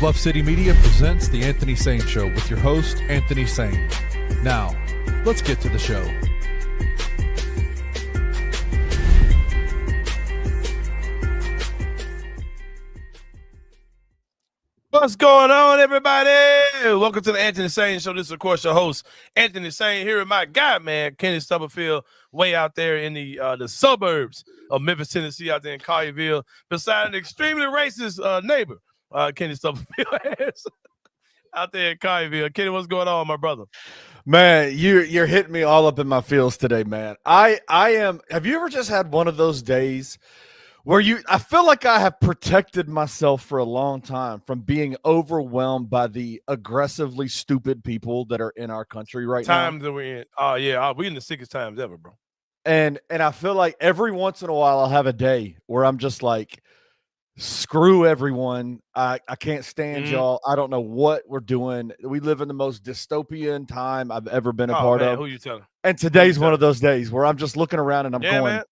Bluff City Media presents The Anthony Sain Show with your host, Anthony Sain. Now, let's get to the show. What's going on, everybody? Welcome to the Anthony Sain Show. This is, of course, your host, Anthony Sain, here with my guy, man, Kenny Stubblefield, way out there in the suburbs of Memphis, Tennessee, out there in Collierville, beside an extremely racist neighbor, Kenny Stubblefield is out there in Collierville. Kenny, what's going on, my brother? Man, you're hitting me all up in my feels today, man. I am. Have you ever just had one of those days where I feel like I have protected myself for a long time from being overwhelmed by the aggressively stupid people that are in our country right now? Times that we're in. Oh, yeah. We're in the sickest times ever, bro. And I feel like every once in a while I'll have a day where I'm just like, screw everyone. I can't stand y'all. I don't know what we're doing. We live in the most dystopian time I've ever been a part of. Who you telling? And today's one of those days where I'm just looking around and I'm going, man.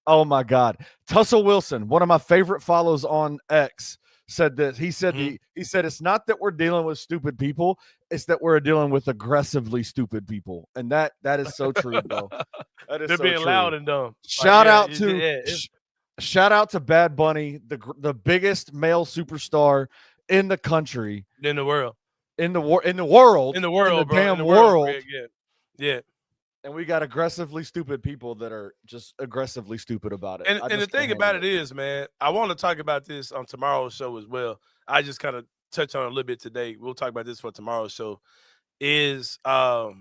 Oh my God. Tussle Wilson, one of my favorite follows on X, said this. He said he said it's not that we're dealing with stupid people, it's that we're dealing with aggressively stupid people. And that is so true, bro. That is They're so being true. loud and dumb. Shout out to Bad Bunny, the biggest male superstar in the country, in the world, bro. Damn world. Yeah. And we got aggressively stupid people that are just aggressively stupid about it. And the thing about it is, man, I want to talk about this on tomorrow's show as well. I just kind of touched on it a little bit today. We'll talk about this for tomorrow's show. Is the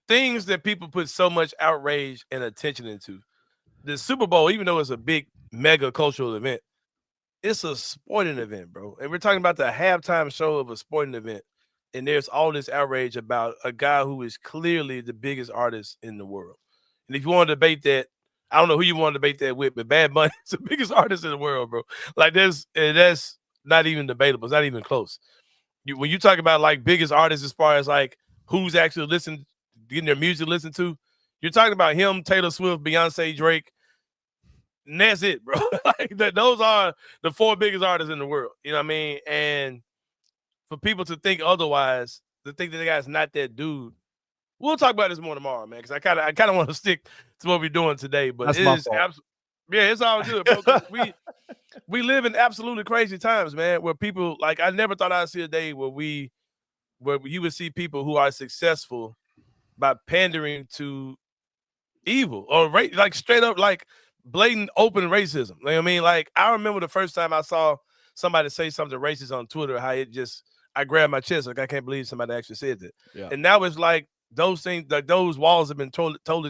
things that people put so much outrage and attention into. The Super Bowl, even though it's a big mega cultural event, it's a sporting event, bro. And we're talking about the halftime show of a sporting event. And there's all this outrage about a guy who is clearly the biggest artist in the world. And if you want to debate that, I don't know who you want to debate that with, but Bad Bunny is the biggest artist in the world, bro. Like that's not even debatable. It's not even close. When you talk about like biggest artists as far as like who's actually getting their music listened to, you're talking about him, Taylor Swift, Beyonce, Drake, and that's it, bro. Those are the four biggest artists in the world. You know what I mean? And for people to think otherwise, to think that the guy's not that dude, we'll talk about this more tomorrow, man. Because I kind of want to stick to what we're doing today. But it's all good, bro. We live in absolutely crazy times, man. Where people like I never thought I'd see a day where you would see people who are successful by pandering to evil or like straight up like blatant open racism. You know what I mean? Like I remember the first time I saw somebody say something racist on Twitter, how I grabbed my chest like I can't believe somebody actually said that. Yeah. And now it's like those things, like those walls have been totally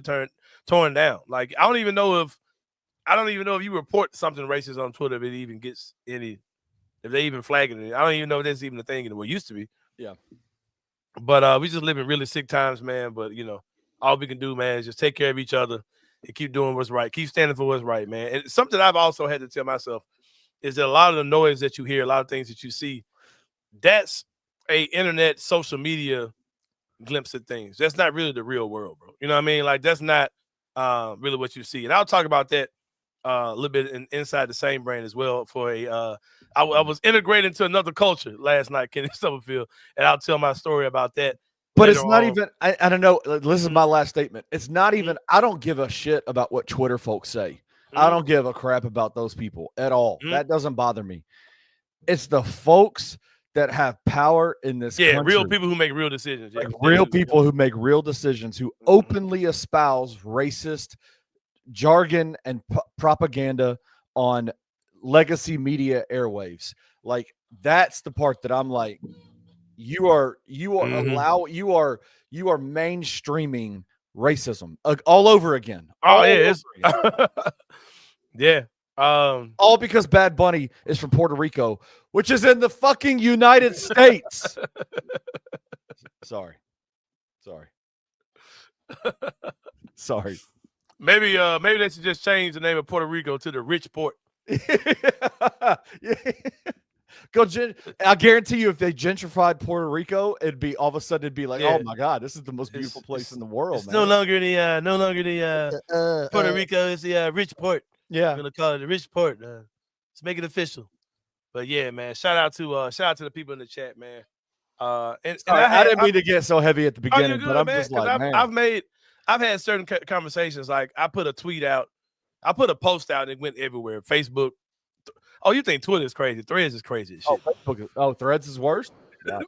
torn down. Like I don't even know if you report something racist on Twitter if it even gets if they even flagging it. I don't even know if that's even a thing anymore. It used to be. Yeah. But we just live in really sick times, man. But all we can do, man, is just take care of each other and keep doing what's right. Keep standing for what's right, man. And something I've also had to tell myself is that a lot of the noise that you hear, a lot of things that you see, that's a internet social media glimpse of things. That's not really the real world, bro. You know what I mean? Like that's not really what you see. And I'll talk about that a little bit inside the same brain as well. I was integrated into another culture last night, Kenny Stubblefield, and I'll tell my story about that. But it's not even, I don't know. This is my last statement. It's not even, I don't give a shit about what Twitter folks say. I don't give a crap about those people at all. That doesn't bother me. It's the folks that have power in this country. Real people who make real decisions. Like real people who make real decisions, who openly espouse racist jargon and propaganda on legacy media airwaves. Like that's the part that I'm like, you are mainstreaming racism all over again. All because Bad Bunny is from Puerto Rico, which is in the fucking United States. Sorry. Maybe they should just change the name of Puerto Rico to the Rich Port. I guarantee you, if they gentrified Puerto Rico, it'd be all of a sudden it'd be like, oh my God, this is the most beautiful place in the world. It's man. No longer the Puerto Rico. It's the Rich Port. Yeah, I'm gonna call it the Rich Port. Let's make it official. But yeah, man, shout out to the people in the chat, man. And Sorry, I didn't mean to get so heavy at the oh, you're beginning, but good, I'm man. just like, man. I've had certain conversations. Like I put a tweet out, I put a post out, and it went everywhere. Facebook. Oh, you think Twitter is crazy? Threads is crazy as shit. Threads is worse. Yeah.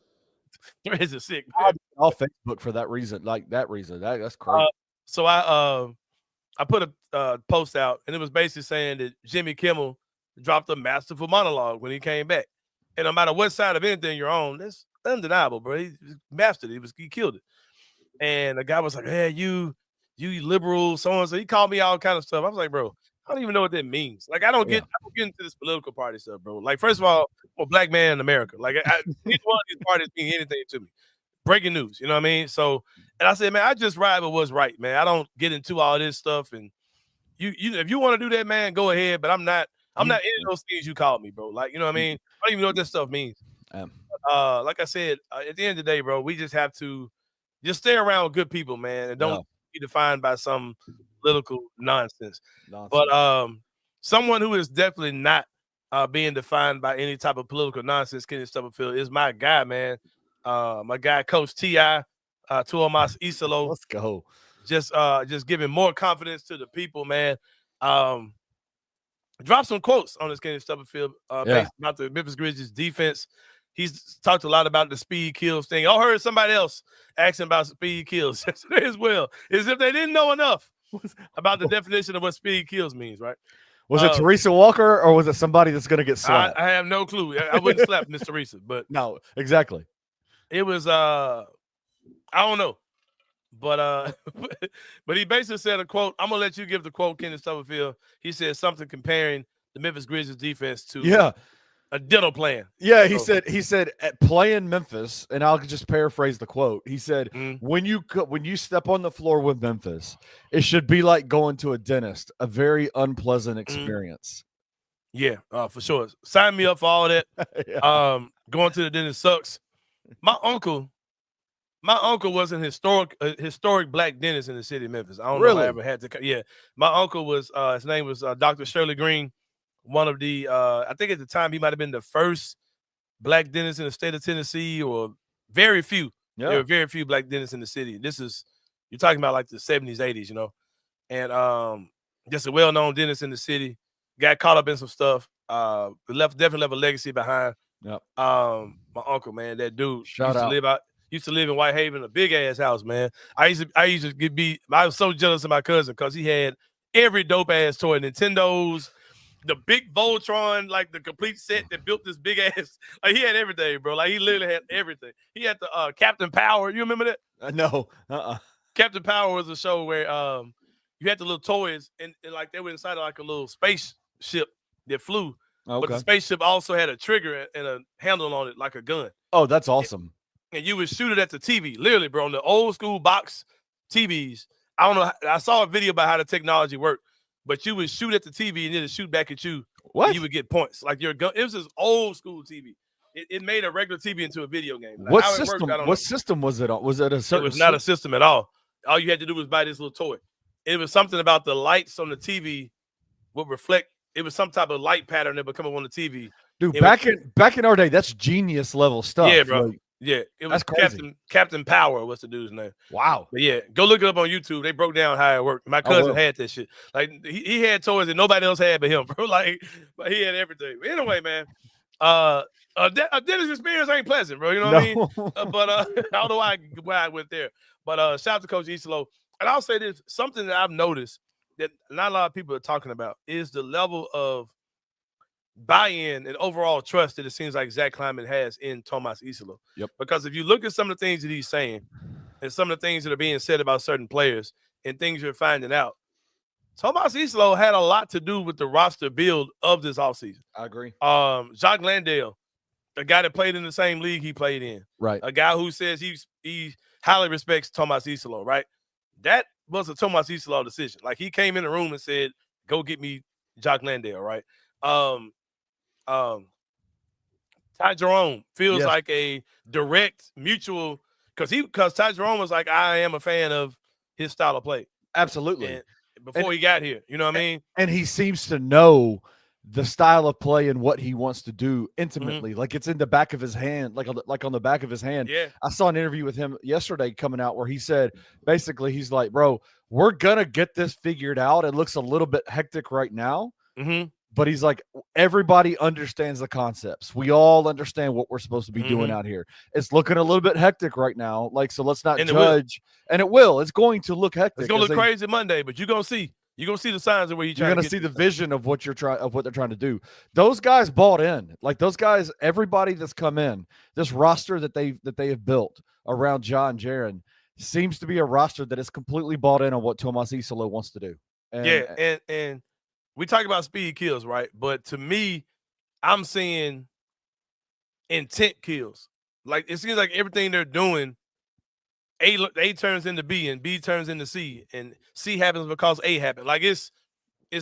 Threads is sick. Man. All Facebook for that reason, that's crazy. So I put a post out, and it was basically saying that Jimmy Kimmel dropped a masterful monologue when he came back. And no matter what side of anything you're on, that's undeniable, bro. He mastered it. He killed it. And the guy was like, "Hey, you liberal, so and so." He called me all kind of stuff. I was like, "Bro, I don't even know what that means. Like, I don't get into this political party stuff, bro. Like, first of all, I'm a black man in America. Like, each one of these parties mean anything to me. Breaking news, you know what I mean? So, and I said, man, I just ride with what's right, man. I don't get into all this stuff. And you if you want to do that, man, go ahead. But I'm not into those things you called me, bro. Like, you know what I mean? I don't even know what this stuff means. Like I said, at the end of the day, bro, we just have to just stay around good people, man, and don't be defined by some political nonsense. But someone who is definitely not being defined by any type of political nonsense, Kenny Stubblefield, is my guy, man. My guy, Coach T.I. Tuomas Isolo. Let's go. Just giving more confidence to the people, man. Drop some quotes on this Kenny Stubblefield based about the Memphis Grizzlies defense. He's talked a lot about the speed kills thing. I heard somebody else asking about speed kills yesterday as well, as if they didn't know enough about the definition of what speed kills means, right? Was it Teresa Walker or was it somebody that's going to get slapped? I have no clue. I wouldn't slap Miss Teresa, but no, exactly. It was I don't know, but but he basically said a quote. I'm gonna let you give the quote, Kenny Stubblefield. He said something comparing the Memphis Grizzlies defense to a dental plan. Yeah, he said at playing Memphis, and I'll just paraphrase the quote. He said, when you step on the floor with Memphis, it should be like going to a dentist, a very unpleasant experience. Yeah, for sure. Sign me up for all that. Going to the dentist sucks. My uncle was an historic black dentist in the city of Memphis. I don't know if I ever had to. Yeah, my uncle was his name was Dr. Shirley Green. One of the, I think at the time he might have been the first black dentist in the state of Tennessee, or very few. Yeah. There were very few black dentists in the city. You're talking about like the 70s, 80s, you know, and just a well-known dentist in the city. Got caught up in some stuff. Definitely left a legacy behind. Yep. My uncle, man, that dude used to live in Whitehaven, a big ass house, man. I was so jealous of my cousin because he had every dope ass toy, Nintendos, the big Voltron, like the complete set that built this big ass. Like he had everything, bro. Like he literally had everything. He had the Captain Power. You remember that? No. Captain Power was a show where you had the little toys and like they were inside of like a little spaceship that flew. Okay. But the spaceship also had a trigger and a handle on it like a gun. Oh, that's awesome. And you would shoot it at the TV, literally, bro, on the old school box TVs. I don't know. I saw a video about how the technology worked. But you would shoot at the TV and then it shoot back at you. What? You would get points. Like your gun. It was this old school TV. It made a regular TV into a video game. Like what system? What system was it on? Was it a certain? It was not a system at all. All you had to do was buy this little toy. It was something about the lights on the TV would reflect. It was some type of light pattern that would come up on the TV. Dude, back in our day, that's genius level stuff. Yeah, bro. Like, yeah, it was Captain Power. What's the dude's name? Wow. But yeah, go look it up on YouTube. They broke down how it worked. My cousin had that shit. Like he had toys that nobody else had but him, bro. Like, but he had everything. But anyway, man, a dentist experience ain't pleasant, bro. You know what I mean? But I don't know why I went there. But shout out to Coach Isolo. And I'll say this: something that I've noticed that not a lot of people are talking about is the level of buy-in and overall trust that it seems like Zach Kleiman has in Tomas Isolo. Yep. Because if you look at some of the things that he's saying and some of the things that are being said about certain players and things you're finding out, Tomas Isolo had a lot to do with the roster build of this offseason. I agree. Jacques Landale, a guy that played in the same league he played in. Right. A guy who says he highly respects Tomas Isolo, right? That was a Tomas Isolo decision. Like he came in the room and said, go get me Jacques Landale, right? Ty Jerome feels like a direct mutual because Ty Jerome was like, I am a fan of his style of play. Absolutely. And before he got here, you know what I mean? And he seems to know the style of play and what he wants to do intimately. Like it's in the back of his hand, like on the back of his hand. Yeah. I saw an interview with him yesterday coming out where he said, basically, he's like, bro, we're going to get this figured out. It looks a little bit hectic right now. But he's like, everybody understands the concepts. We all understand what we're supposed to be doing out here. It's looking a little bit hectic right now. Like, so let's not judge. And it will. It's going to look hectic. It's going to look crazy Monday, but you're going to see. You're going to see the signs of where you're going to see the vision of what what they're trying to do. Those guys bought in. Like those guys, everybody that's come in, this roster that they have built around John Jaren seems to be a roster that is completely bought in on what Tomas Isola wants to do. And we talk about speed kills, right? But to me, I'm seeing intent kills. Like it seems like everything they're doing, A turns into B and B turns into C, and C happens because A happened. Like it's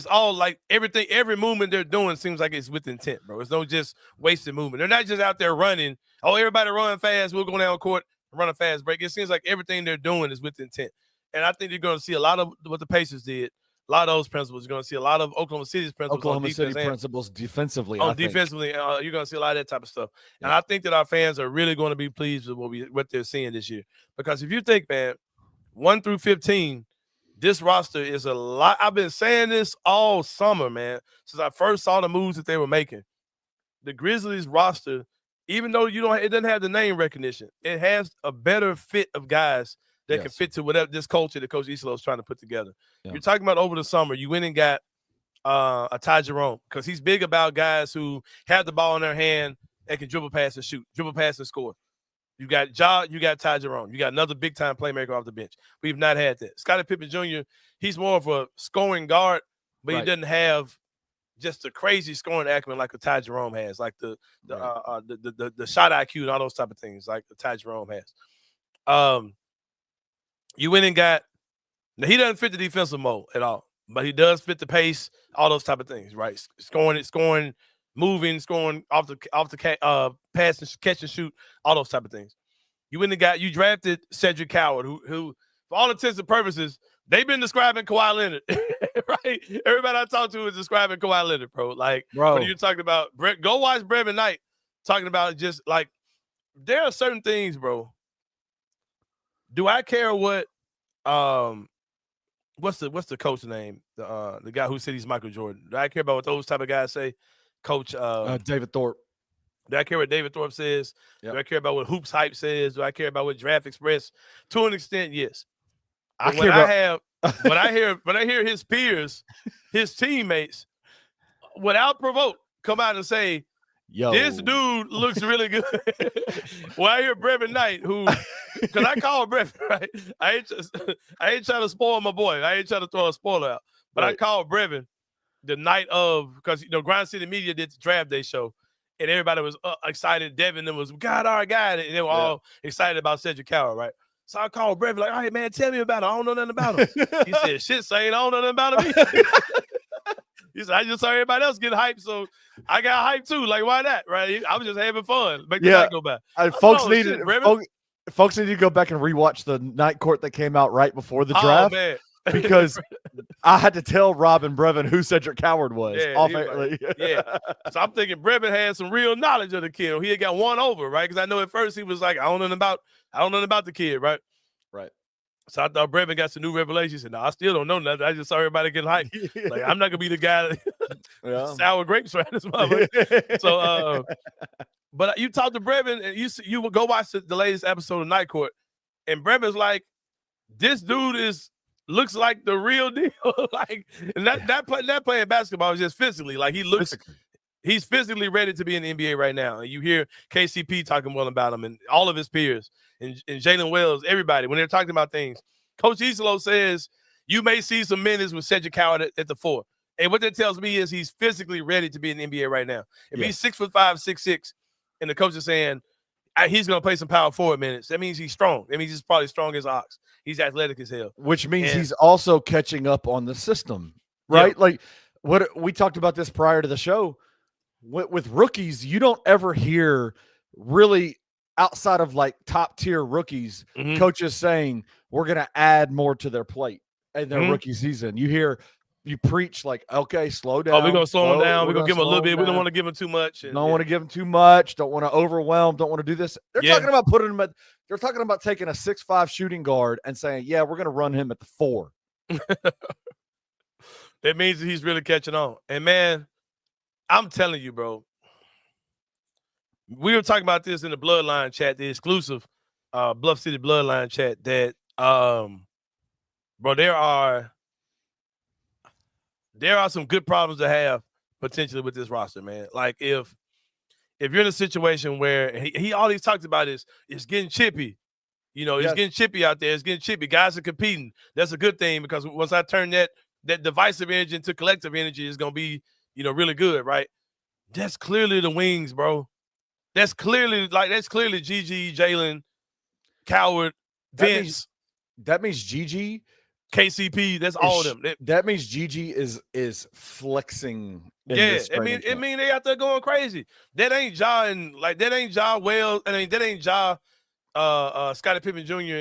all like everything, every movement they're doing seems like it's with intent, bro. It's no just wasted movement. They're not just out there running. Oh, everybody run fast. We'll go down court, run a fast break. It seems like everything they're doing is with intent. And I think you're going to see a lot of what the Pacers did. A lot of those principles. You're going to see a lot of Oklahoma City's principles. Oklahoma City principles defensively. Defensively, you're going to see a lot of that type of stuff. And I think that our fans are really going to be pleased with what they're seeing this year. Because if you think, man, 1 through 15, this roster is a lot. I've been saying this all summer, man, since I first saw the moves that they were making. The Grizzlies roster, even though it doesn't have the name recognition, it has a better fit of guys that can fit to whatever this culture that Coach Isola is trying to put together. Yeah. You're talking about over the summer, you went and got a Ty Jerome because he's big about guys who have the ball in their hand and can dribble, pass, and shoot, dribble, pass, and score. You got Ja, you got Ty Jerome. You got another big-time playmaker off the bench. We've not had that. Scottie Pippen Jr., he's more of a scoring guard, but he doesn't have just the crazy scoring acumen like a Ty Jerome has, like the shot IQ and all those type of things like the Ty Jerome has. You went and got – now, he doesn't fit the defensive mold at all, but he does fit the pace, all those type of things, right? Scoring, moving, scoring off the pass and catch and shoot, all those type of things. You went and you drafted Cedric Coward, who for all intents and purposes, they've been describing Kawhi Leonard, right? Everybody I talk to is describing Kawhi Leonard, bro. Like, when you're talking about – go watch Brevin Knight talking about just, like, there are certain things, bro. Do I care what what's the coach name? The guy who said he's Michael Jordan. Do I care about what those type of guys say? Coach David Thorpe. Do I care what David Thorpe says? Yep. Do I care about what Hoops Hype says? Do I care about what Draft Express? To an extent, yes. When I hear his peers, his teammates, without provoke, come out and say, yo, this dude looks really good. Well, I hear Brevin Knight, because I call Brevin, right? I ain't trying to spoil my boy. I ain't trying to throw a spoiler out. But I called Brevin the night of, because, Grind City Media did the draft day show, and everybody was excited. Devin was, God, our guy. And they were all excited about Cedric Coward, right? So I called Brevin, like, all right, man, tell me about it. I don't know nothing about him. He said, shit, Sain, I don't know nothing about him either. He said, I just saw everybody else getting hyped, so I got hyped too. Like, why not? Right? I was just having fun. Make the night go by. Folks need to go back and rewatch the night court that came out right before the draft. Oh, man. Because I had to tell Rob and Brevin who Cedric Coward was. So I'm thinking Brevin had some real knowledge of the kid. He had got one over, right? Because I know at first he was like, I don't know nothing about the kid, right? Right. So I thought Brevin got some new revelations, and I still don't know nothing. I just saw everybody getting hyped. Like, I'm not gonna be the guy that sour grapes right this motherfucker. So, but you talk to Brevin, and you will go watch the latest episode of Night Court, and Brevin's like, this dude looks like the real deal. Like, and that playing basketball is just physically, like he's physically ready to be in the NBA right now. And you hear KCP talking well about him, and all of his peers, and Jalen Wells, everybody, when they're talking about things. Coach Isola says you may see some minutes with Cedric Coward at the 4. And what that tells me is he's physically ready to be in the NBA right now. If he's 6'5", 6'6", and the coach is saying he's going to play some power forward minutes, that means he's strong. That means he's probably strong as an ox. He's athletic as hell. Which means he's also catching up on the system, right? Yeah. Like, what we talked about this prior to the show. With rookies, you don't ever hear really outside of like top tier rookies, coaches saying we're going to add more to their plate in their rookie season. You hear you preach like, okay, slow down. Oh, we're gonna slow him down. We're gonna give him a little bit. We don't down. want to give him too much. Don't want to give him too much. Don't want to overwhelm. Don't want to do this. They're talking about putting him at. They're talking about taking a 6'5" shooting guard and saying, yeah, we're gonna run him at the 4. That means that he's really catching on. And man, I'm telling you, bro. We were talking about this in the Bloodline chat, the exclusive Bluff City Bloodline chat. That bro, there are some good problems to have potentially with this roster, man. Like if you're in a situation where he all he's talked about is getting chippy. You know, it's getting chippy out there. It's getting chippy. Guys are competing. That's a good thing because once I turn that divisive energy into collective energy, it's gonna be, really good, right? That's clearly the wings, bro. That's clearly Gigi, Jalen, Coward, Vince. That means Gigi, KCP. That's all of them. That means Gigi is flexing. It mean they out there going crazy. That ain't Ja Wells. That ain't Ja. Scottie Pippen Jr.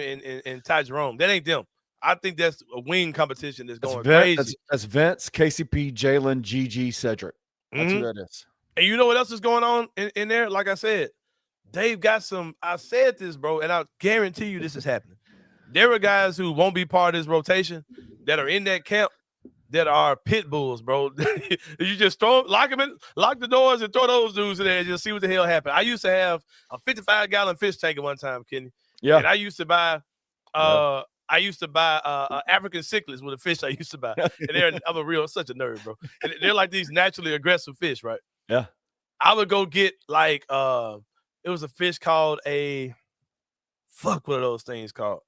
and Ty Jerome. That ain't them. I think that's a wing competition that's going crazy. That's Vince, KCP, Jalen, Gigi, Cedric. That's who that is. And you know what else is going on in there? Like I said, they've got some. I said this, bro, and I guarantee you this is happening. There are guys who won't be part of this rotation that are in that camp that are pit bulls, bro. You just lock the doors and throw those dudes in there and just see what the hell happened. I used to have a 55-gallon fish tank at one time, Kenny. Yeah. And I used to buy African cichlids with a fish I used to buy. And I'm such a nerd, bro. And they're like these naturally aggressive fish, right? Yeah. I would go get it was a fish called what are those things called?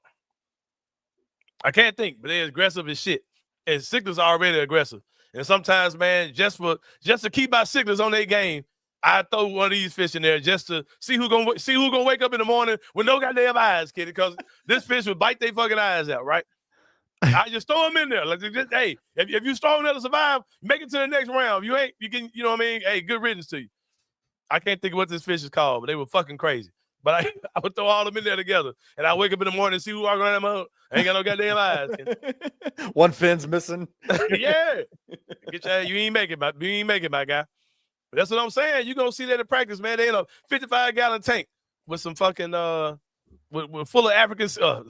I can't think, but they're aggressive as shit. And cichlids are already aggressive. And sometimes, man, just to keep my cichlids on their game, I throw one of these fish in there just to see who's gonna wake up in the morning with no goddamn eyes, kid, because this fish would bite their fucking eyes out, right? I just throw them in there. Like, hey, if you're strong enough to survive, make it to the next round. You can, you know what I mean? Hey, good riddance to you. I can't think of what this fish is called, but they were fucking crazy. But I would throw all them in there together, and I wake up in the morning and see who walking around them. I ain't got no goddamn eyes. One fin's missing. Yeah, you ain't making my guy. But that's what I'm saying. You gonna see that in practice, man. They in a 55-gallon tank with some fucking with full of Africans. I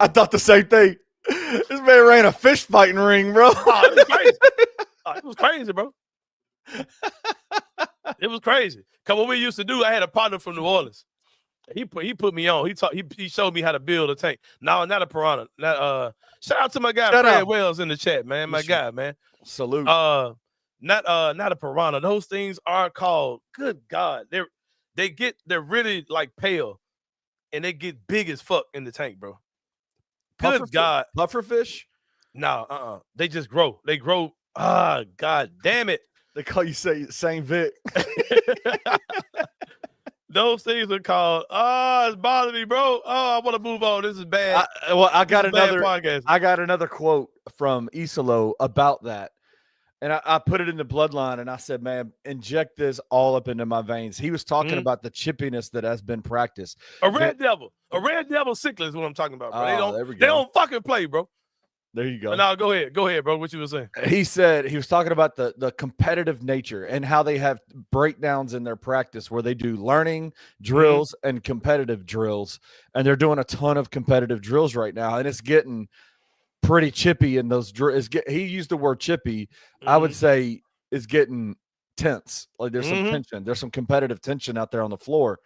thought the same thing. This man ran a fish fighting ring, bro. It was crazy. It was crazy, bro. It was crazy. Cause what we used to do, I had a partner from New Orleans. He put me on. He showed me how to build a tank. No, not a piranha. Shout out to my guy Fred Wells in the chat, man. My guy, man. Salute. Not a piranha. Those things are called. Good God, they're really like pale, and they get big as fuck in the tank, bro. Good God, pufferfish? No, they just grow. They grow. God damn it. They call you Sain Vic. Those things are called. It's bothering me, bro. I want to move on. This is bad. I got another quote from Isolo about that. And I put it in the bloodline, and I said, man, inject this all up into my veins. He was talking about the chippiness that has been practiced. A red devil cichlid is what I'm talking about, bro. They don't fucking play, bro. There you go. No, go ahead, bro. What you were saying? He said he was talking about the competitive nature and how they have breakdowns in their practice where they do learning drills and competitive drills, and they're doing a ton of competitive drills right now, and it's getting pretty chippy in those drills. He used the word chippy. I would say it's getting tense. Like there's some tension. There's some competitive tension out there on the floor.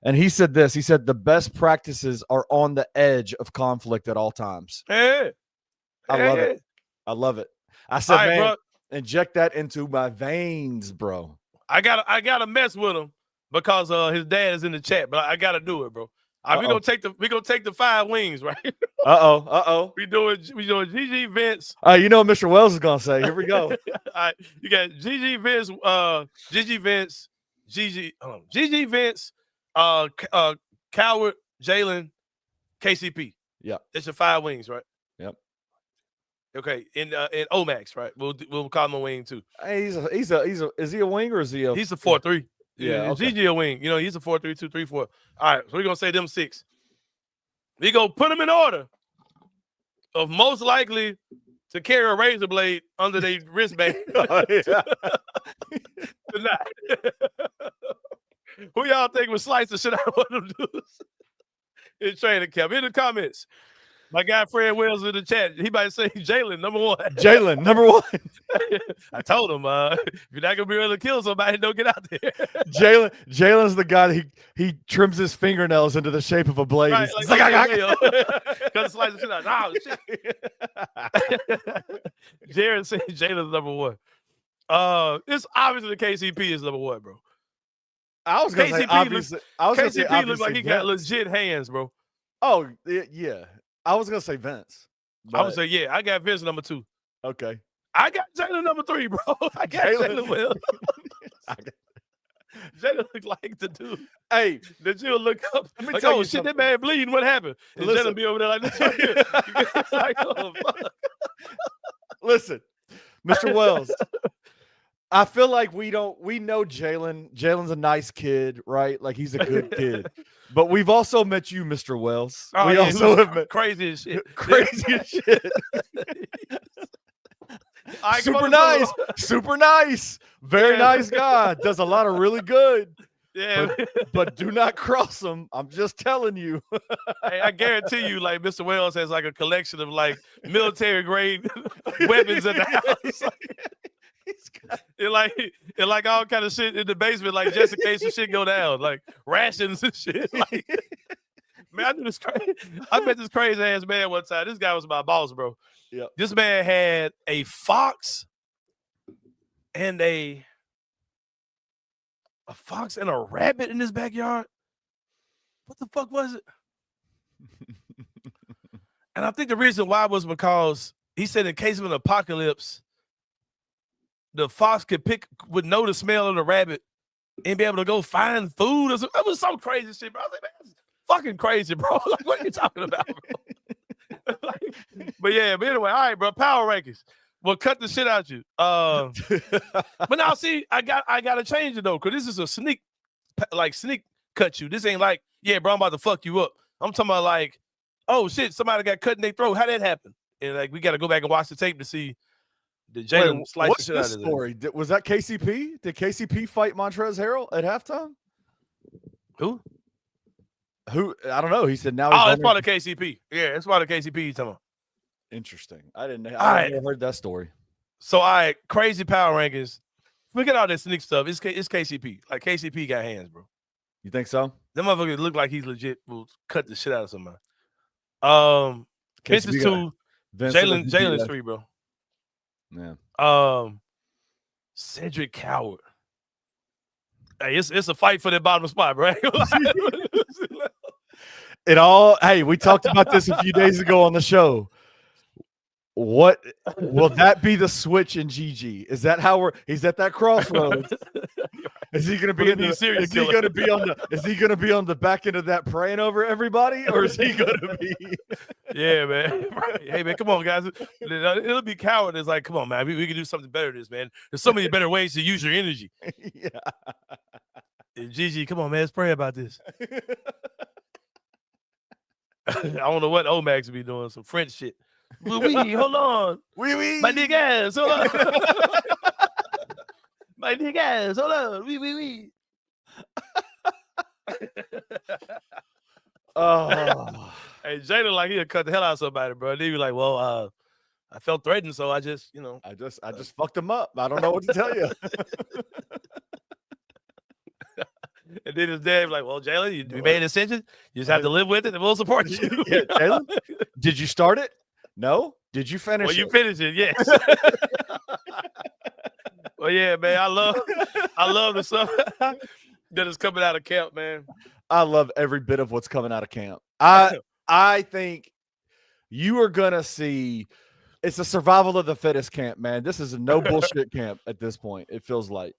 And he said this. He said the best practices are on the edge of conflict at all times. Hey. I love it. I love it. I said, man, bro, inject that into my veins, bro. I gotta mess with him because his dad is in the chat, but I gotta do it, bro. We're gonna take the 5 wings, right? We doing GG Vince. You know what Mr. Wells is gonna say. Here we go. All right, you got GG Vince, GG Vince, GG Vince, Coward, Jalen, KCP. Yeah, that's your 5 wings, right? Yep. Okay, in Omax, right? We'll call him a wing too. Hey, is he a wing or is he a? He's a 4-3. Yeah, okay. GG a wing. You know, he's a 4-3-2-3-4. All right, so we're gonna say them 6. We go put them in order of most likely to carry a razor blade under their wristband. Oh, yeah. Tonight. Who y'all think would slice the shit out of one of them dudes in training camp? In the comments. My guy Fred Wells in the chat. He might say Jalen, number one. Jalen, number one. I told him, if you're not gonna be able to kill somebody, don't get out there. Jalen's the guy that he trims his fingernails into the shape of a blade. Right, He's Cause slice the shit out. Nah, shit. Jared said Jalen's number one. It's obviously the KCP is number one, bro. I was gonna say obviously. KCP looks like he got legit hands, bro. Oh yeah. I was gonna say Vince. I would say yeah. I got Vince number 2. Okay. I got Jalen number 3, bro. I got Jalen Will. Jalen look like the dude. Hey, that you'll look up. Let me like, tell oh you shit, something. that man bleeding. What happened? And Listen. Jalen be over there like this. It's like, oh, fuck. Listen, Mr. Wells. I feel like we know Jalen. Jalen's a nice kid, right? Like he's a good kid. But we've also met you, Mr. Wells. Oh, we yeah, also have met crazy as shit. crazy as shit. Right, Super nice. Super nice. Very nice guy. Does a lot of really good. Yeah. But do not cross him. I'm just telling you. Hey, I guarantee you, like Mr. Wells has like a collection of like military grade weapons at the house. It like all kind of shit in the basement, like just in case some shit go down, like rations and shit. Like, man, I knew this crazy. I met this crazy ass man one time. This guy was my boss, bro. Yep. This man had a fox and a rabbit in his backyard. What the fuck was it? And I think the reason why was because he said in case of an apocalypse, the fox would know the smell of the rabbit and be able to go find food or something. It was some crazy shit, bro. I was like, man, that's fucking crazy, bro. Like, what are you talking about, bro? But anyway, all right, bro. Power rankings. Well, cut the shit out you. But now, see, I gotta change it though, because this is a sneak cut you. This ain't like, yeah, bro, I'm about to fuck you up. I'm talking about like, oh shit, somebody got cut in their throat. How that happen? And like, we got to go back and watch the tape to see. Did Jalen slice the shit out of it? Story? Was that KCP? Did KCP fight Montrezl Harrell at halftime? Who? I don't know. He said now. Oh, it's part of KCP. Yeah, it's part of KCP. You talking about? Interesting. I never heard that story. So, all right, crazy power rankings. Look at all this sneak stuff. It's KCP. Like KCP got hands, bro. You think so? That motherfucker look like he's legit. Will cut the shit out of somebody. Vince is 2. Jalen's 3, bro. Yeah. Cedric Coward. Hey, it's a fight for that bottom spot, bro. Hey, we talked about this a few days ago on the show. What will that be the switch in GG? Is that how he's at that crossroads? Is he going to be is he going to be on the back end of that praying over everybody, or is he going to be? Yeah, man. Hey, man, come on, guys. It'll be Coward. It's like, come on, man. We can do something better than this, man. There's so many better ways to use your energy. Yeah. And GG, come on, man. Let's pray about this. I don't know what Omax would be doing. Some French shit. Hold on. My nigga ass, hold on. My nigga ass, hold on. Oh. Hey, Jada, like he'll cut the hell out of somebody, bro. They be like, well, I felt threatened, so I just, I just fucked him up. I don't know what to tell you. And then his dad was like, well, Jalen, you made a decision. You just have to live with it, and we'll support you. Yeah, Jalen, did you start it? No. Did you finish it? Well, you finished it, yes. Well, yeah, man, I love the stuff that is coming out of camp, man. I love every bit of what's coming out of camp. I think you are gonna see it's a survival of the fittest camp, man. This is a no bullshit camp at this point. It feels like.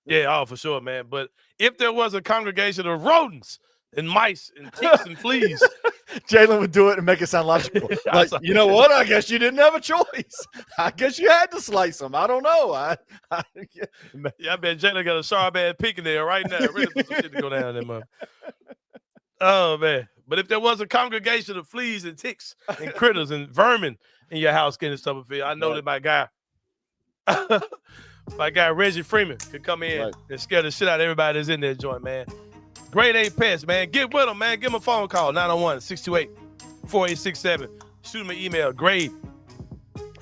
Yeah, for sure, man. But if there was a congregation of rodents and mice and ticks and fleas, Jalen would do it and make it sound logical. Like, you know what? I guess you didn't have a choice. I guess you had to slice them. I don't know. I bet Jalen got a sharp ass pick in there right now. Ready for some shit to go down there, man. Oh man, But if there was a congregation of fleas and ticks and critters and vermin in your house getting stuff and feel, I know that my guy, Reggie Freeman could come in and scare the shit out of everybody that's in that joint, man. Grade A Pest, man. Get with them, man. Give them a phone call, 901-628-4867. Shoot them an email, grade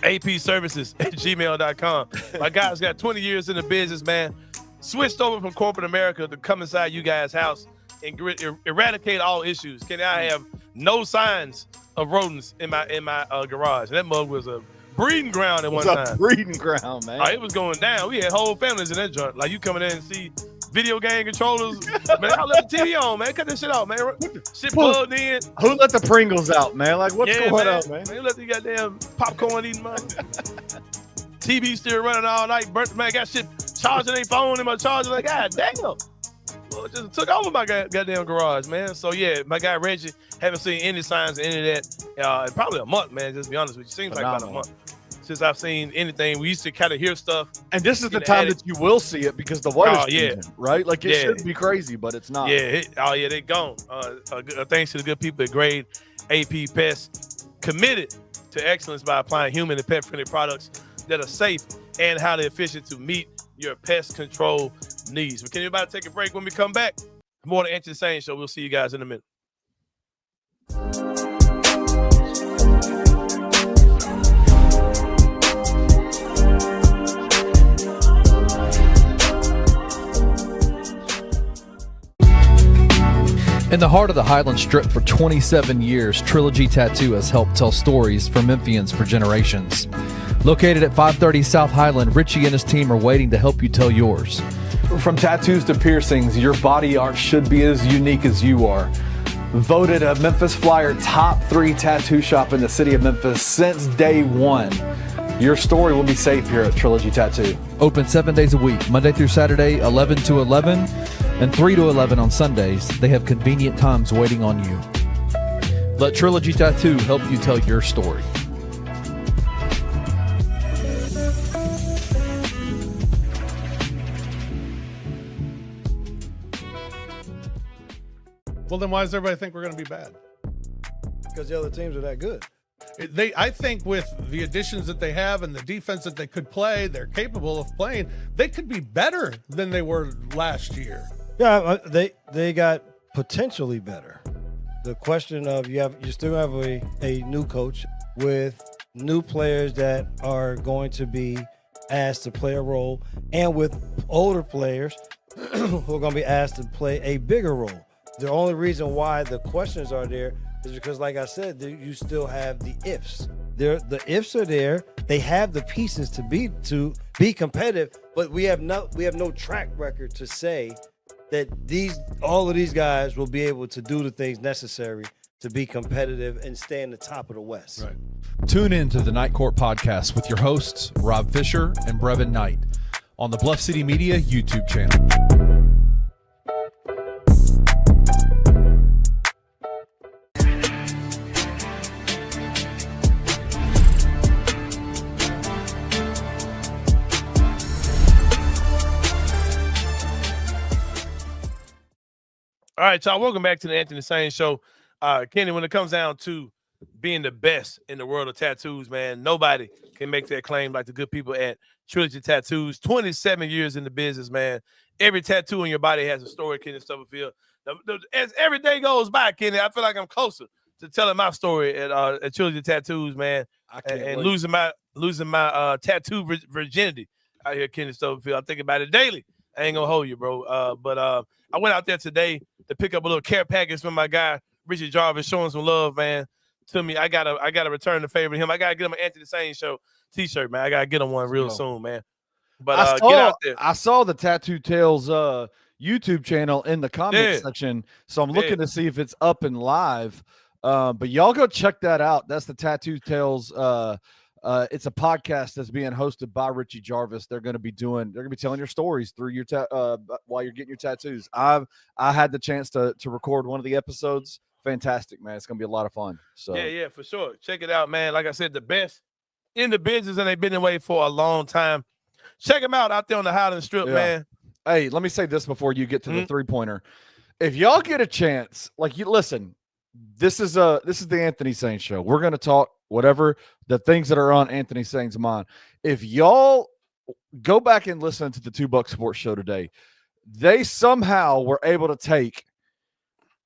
apservices@gmail.com. My guy's got 20 years in the business, man. Switched over from corporate America to come inside you guys' house and eradicate all issues. Can I have no signs of rodents in my garage? And that mug was a breeding ground at one time. Breeding ground, man. It was going down. We had whole families in that joint. Like, you coming in and see video game controllers. Man, I left the TV on, man. Cut that shit out, man. Shit plugged in. Who let the Pringles out, man? Like, what's going on, man? Who let the goddamn popcorn eating, man? TV still running all night. Man, got shit charging their phone in my charger. Like, God damn. Well, it just took over my goddamn garage, man. So, yeah, my guy Reggie, haven't seen any signs of any of that in probably a month, man. Just to be honest with you. Seems like about a month since I've seen anything. We used to kind of hear stuff. And this is the time that you will see it because the weather's changing, right? Like, it should be crazy, but it's not. Yeah. They gone. Thanks to the good people at Grade AP Pest, committed to excellence by applying human and pet-friendly products that are safe and highly efficient to meet your pest control needs. But can everybody take a break? When we come back, more of the Anthony Sain Show. We'll see you guys in a minute. In the heart of the Highland Strip for 27 years, Trilogy Tattoo has helped tell stories for Memphians for generations. Located at 530 South Highland, Richie and his team are waiting to help you tell yours. From tattoos to piercings, your body art should be as unique as you are. Voted a Memphis Flyer top 3 tattoo shop in the city of Memphis since day one. Your story will be safe here at Trilogy Tattoo. Open 7 days a week, Monday through Saturday, 11 to 11, and 3 to 11 on Sundays. They have convenient times waiting on you. Let Trilogy Tattoo help you tell your story. Well, then why does everybody think we're going to be bad? Because the other teams are that good. I think with the additions that they have and the defense that they could play, they're capable of playing. They could be better than they were last year. Yeah, they got potentially better. The question of you still have a new coach with new players that are going to be asked to play a role, and with older players who are going to be asked to play a bigger role. The only reason why the questions are there is because, like I said, you still have the ifs. The ifs are there. They have the pieces to be competitive, but we have no track record to say that all of these guys will be able to do the things necessary to be competitive and stay in the top of the West. Right. Tune in to the Night Court Podcast with your hosts, Rob Fisher and Brevin Knight, on the Bluff City Media YouTube channel. All right, y'all, welcome back to the Anthony Sain Show. Kenny, when it comes down to being the best in the world of tattoos, man, nobody can make that claim like the good people at Trilogy Tattoos. 27 years in the business, man. Every tattoo on your body has a story, Kenny Stubblefield. As every day goes by, Kenny, I feel like I'm closer to telling my story at Trilogy Tattoos, man, and losing my tattoo virginity out here, Kenny Stubblefield. I'm thinking about it daily. I ain't gonna hold you, bro. But I went out there today to pick up a little care package from my guy Richard Jarvis, showing some love, man, to me. I gotta return the favor to him. I gotta get him an Anthony Sain Show t-shirt, man. I gotta get him one real soon, man. But get out there. I saw the Tattoo Tales YouTube channel in the comment section, so I'm looking to see if it's up and live. But y'all go check that out. That's the Tattoo Tales. It's a podcast that's being hosted by Richie Jarvis. They're going to be telling your stories through your while you're getting your tattoos. I had the chance to record one of the episodes. Fantastic, man. It's going to be a lot of fun. So yeah, for sure. Check it out, man. Like I said, the best in the business, and they've been away for a long time. Check them out there on the Highland Strip, man. Hey, let me say this before you get to the 3-pointer. If y'all get a chance, like, you listen, this is the Anthony Sain show. We're going to talk whatever the things that are on Anthony Sain's mind. If y'all go back and listen to the $2 Sports Show today, they somehow were able to take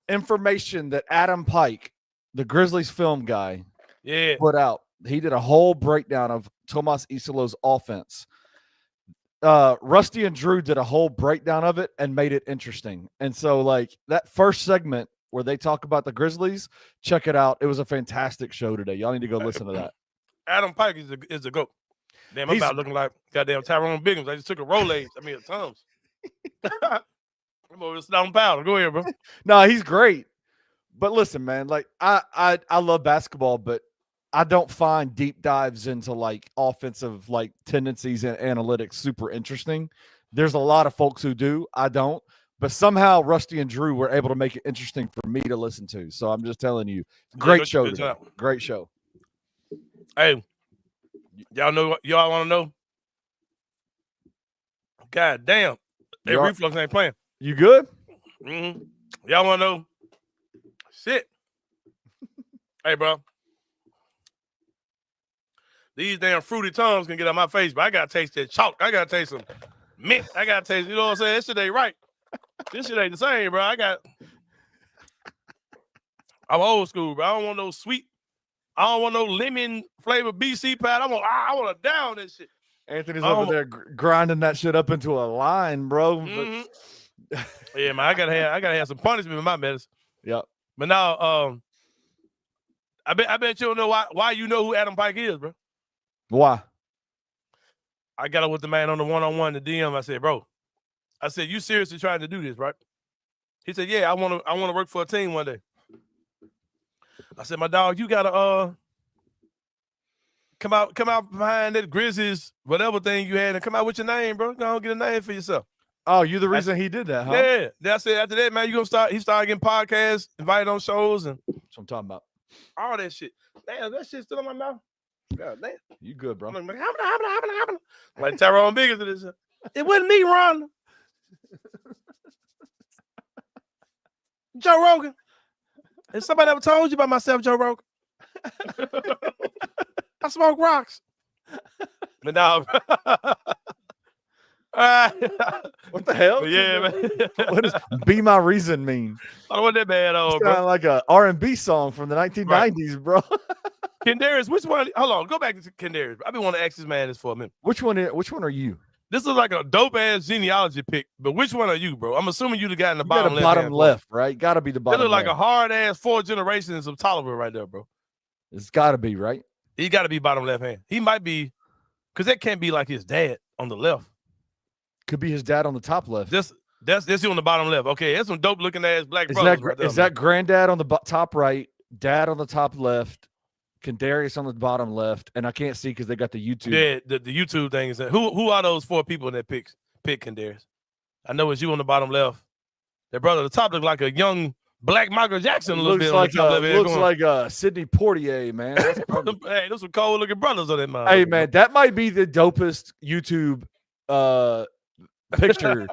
information that Adam Pike, the Grizzlies film guy, put out. He did a whole breakdown of Tomas Isolo's offense. Rusty and Drew did a whole breakdown of it and made it interesting. And so, like, that first segment where they talk about the Grizzlies, check it out. It was a fantastic show today. Y'all need to go listen to that. Adam Pike is a GOAT. Damn, I'm about looking like goddamn Tyrone Biggums. I just took a Rolaids. I mean, a Tums. I'm over this down powder. Go ahead, bro. No, he's great. But listen, man, like I love basketball, but I don't find deep dives into like offensive like tendencies and analytics super interesting. There's a lot of folks who do. I don't. But somehow Rusty and Drew were able to make it interesting for me to listen to. So I'm just telling you, great show today. Great show. Hey, y'all want to know? God damn. Hey, Reflux ain't playing. You good? Mm-hmm. Y'all want to know? Shit. Hey, bro. These damn fruity tongues can get on my face, but I got to taste that chalk. I got to taste some mint. I got to taste, you know what I'm saying? This shit ain't right. This shit ain't the same, bro. I'm old school, bro. I don't want no sweet. I don't want no lemon flavored BC pad. I want to down this shit. Anthony's over there grinding that shit up into a line, bro. Mm-hmm. Yeah, man. I gotta have some punishment with my medicine. Yep. But now, I bet you don't know why you know who Adam Pike is, bro. Why? I got up with the man on the one-on-one, the DM. I said, bro. I said, you seriously trying to do this, right? He said, yeah, I want to work for a team one day. I said, my dog, you gotta come out behind that Grizzlies, whatever thing you had, and come out with your name, bro. Go on, get a name for yourself. Oh, you're the reason he did that, huh? Yeah. Then I said, after that, man, he started getting podcasts, invited on shows, and that's what I'm talking about. All that shit. Damn, that shit's still in my mouth. God damn. You good, bro. I'm like Tyrone Biggins to this. It wasn't me, Ron. Joe Rogan. Has somebody ever told you about myself, Joe Rogan? I smoke rocks. But now, what the hell? But yeah, man. What does "Be My Reason" mean? I don't want that bad old, bro. Sound like a R&B song from the 1990s, right. Bro. Kendarius, which one? Hold on, go back to Kendarius. I've been wanting to ask this man this for a minute. Which one are you? This is like a dope ass genealogy pick, but which one are you, bro? I'm assuming you the guy in the bottom left. Bottom left, right? Got to be the bottom. It look like a hard ass 4 generations of Tolliver right there, bro. It's got to be, right? He got to be bottom left hand. He might be, because that can't be like his dad on the left. Could be his dad on the top left. That's you on the bottom left. Okay, that's some dope looking ass black brothers. Is that granddad on the top right, dad on the top left, Kendarius on the bottom left, and I can't see because they got the YouTube. Yeah, the YouTube thing is that who are those 4 people that pick Kendarius? I know it's you on the bottom left. That brother at the top looks like a young black Michael Jackson a little bit. Looks like Sidney Poitier, man. Hey, those some cold looking brothers on that man. Hey, man, that might be the dopest YouTube picture.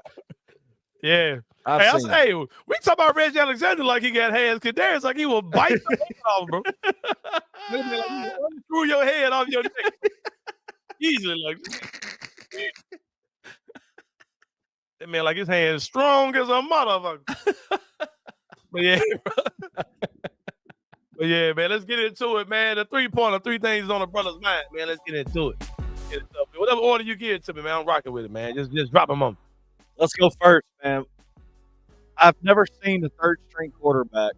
Yeah. Hey, we talk about Reggie Alexander like he got hands. Kendarius like he will bite the head off, bro. Like, screw your head off your neck. Easily, like that man, like his hand is strong as a motherfucker. But yeah, man, let's get into it, man. The 3-pointer, 3 things on a brother's mind, man. Let's get into it. Whatever order you give it to me, man, I'm rocking with it, man. Just drop them on. Let's go first, man. I've never seen the third string quarterback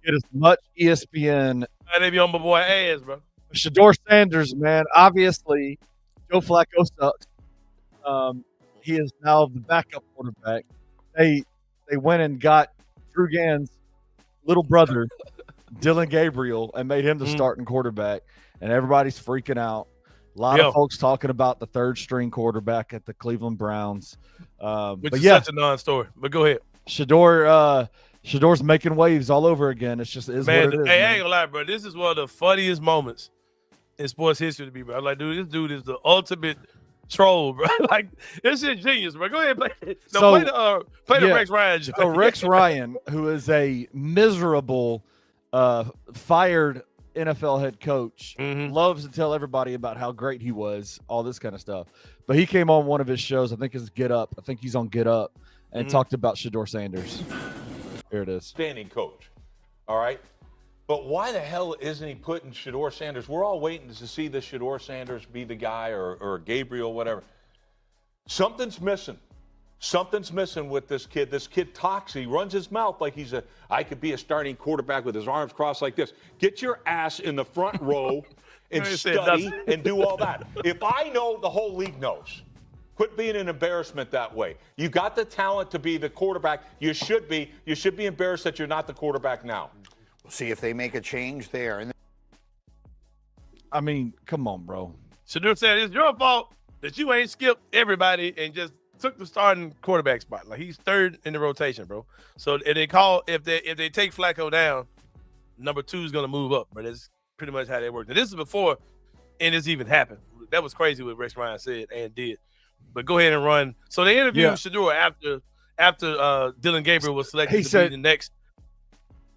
get as much ESPN. They be on my boy ass, bro. Shedeur Sanders, man. Obviously, Joe Flacco sucks. He is now the backup quarterback. They went and got Drew Gann's little brother, Dylan Gabriel, and made him the starting quarterback. And everybody's freaking out. A lot of folks talking about the third string quarterback at the Cleveland Browns. Which is such a non-story. But go ahead. Shedeur's making waves all over again. It's just what it is. Hey, I ain't gonna lie, bro. This is one of the funniest moments in sports history to be, bro. I'm like, dude, this dude is the ultimate troll, bro. Like, this shit genius, bro. Go ahead, play the Rex Ryan. So Rex Ryan, who is a miserable fired NFL head coach, Mhm. loves to tell everybody about how great he was, all this kind of stuff. But he came on one of his shows, I think it's Get Up. I think he's on Get Up, and talked about Shedeur Sanders. Here it is. Standing coach. All right. But why the hell isn't he putting Shedeur Sanders? We're all waiting to see the Shedeur Sanders be the guy or Gabriel, whatever. Something's missing. Something's missing with this kid. This kid talks. He runs his mouth like I could be a starting quarterback with his arms crossed like this. Get your ass in the front row and study and do all that. If I know, the whole league knows. Quit being an embarrassment that way. You got the talent to be the quarterback. You should be. You should be embarrassed that you're not the quarterback now. We'll see if they make a change there. And I mean, come on, bro. Shedeur said it's your fault that you ain't skipped everybody and just took the starting quarterback spot. Like, he's third in the rotation, bro. So if they take Flacco down, number 2 is gonna move up. But that's pretty much how they work. And this is before and it's even happened. That was crazy what Rex Ryan said and did. But go ahead and run. So they interviewed Shedeur after Dylan Gabriel was selected to be the next.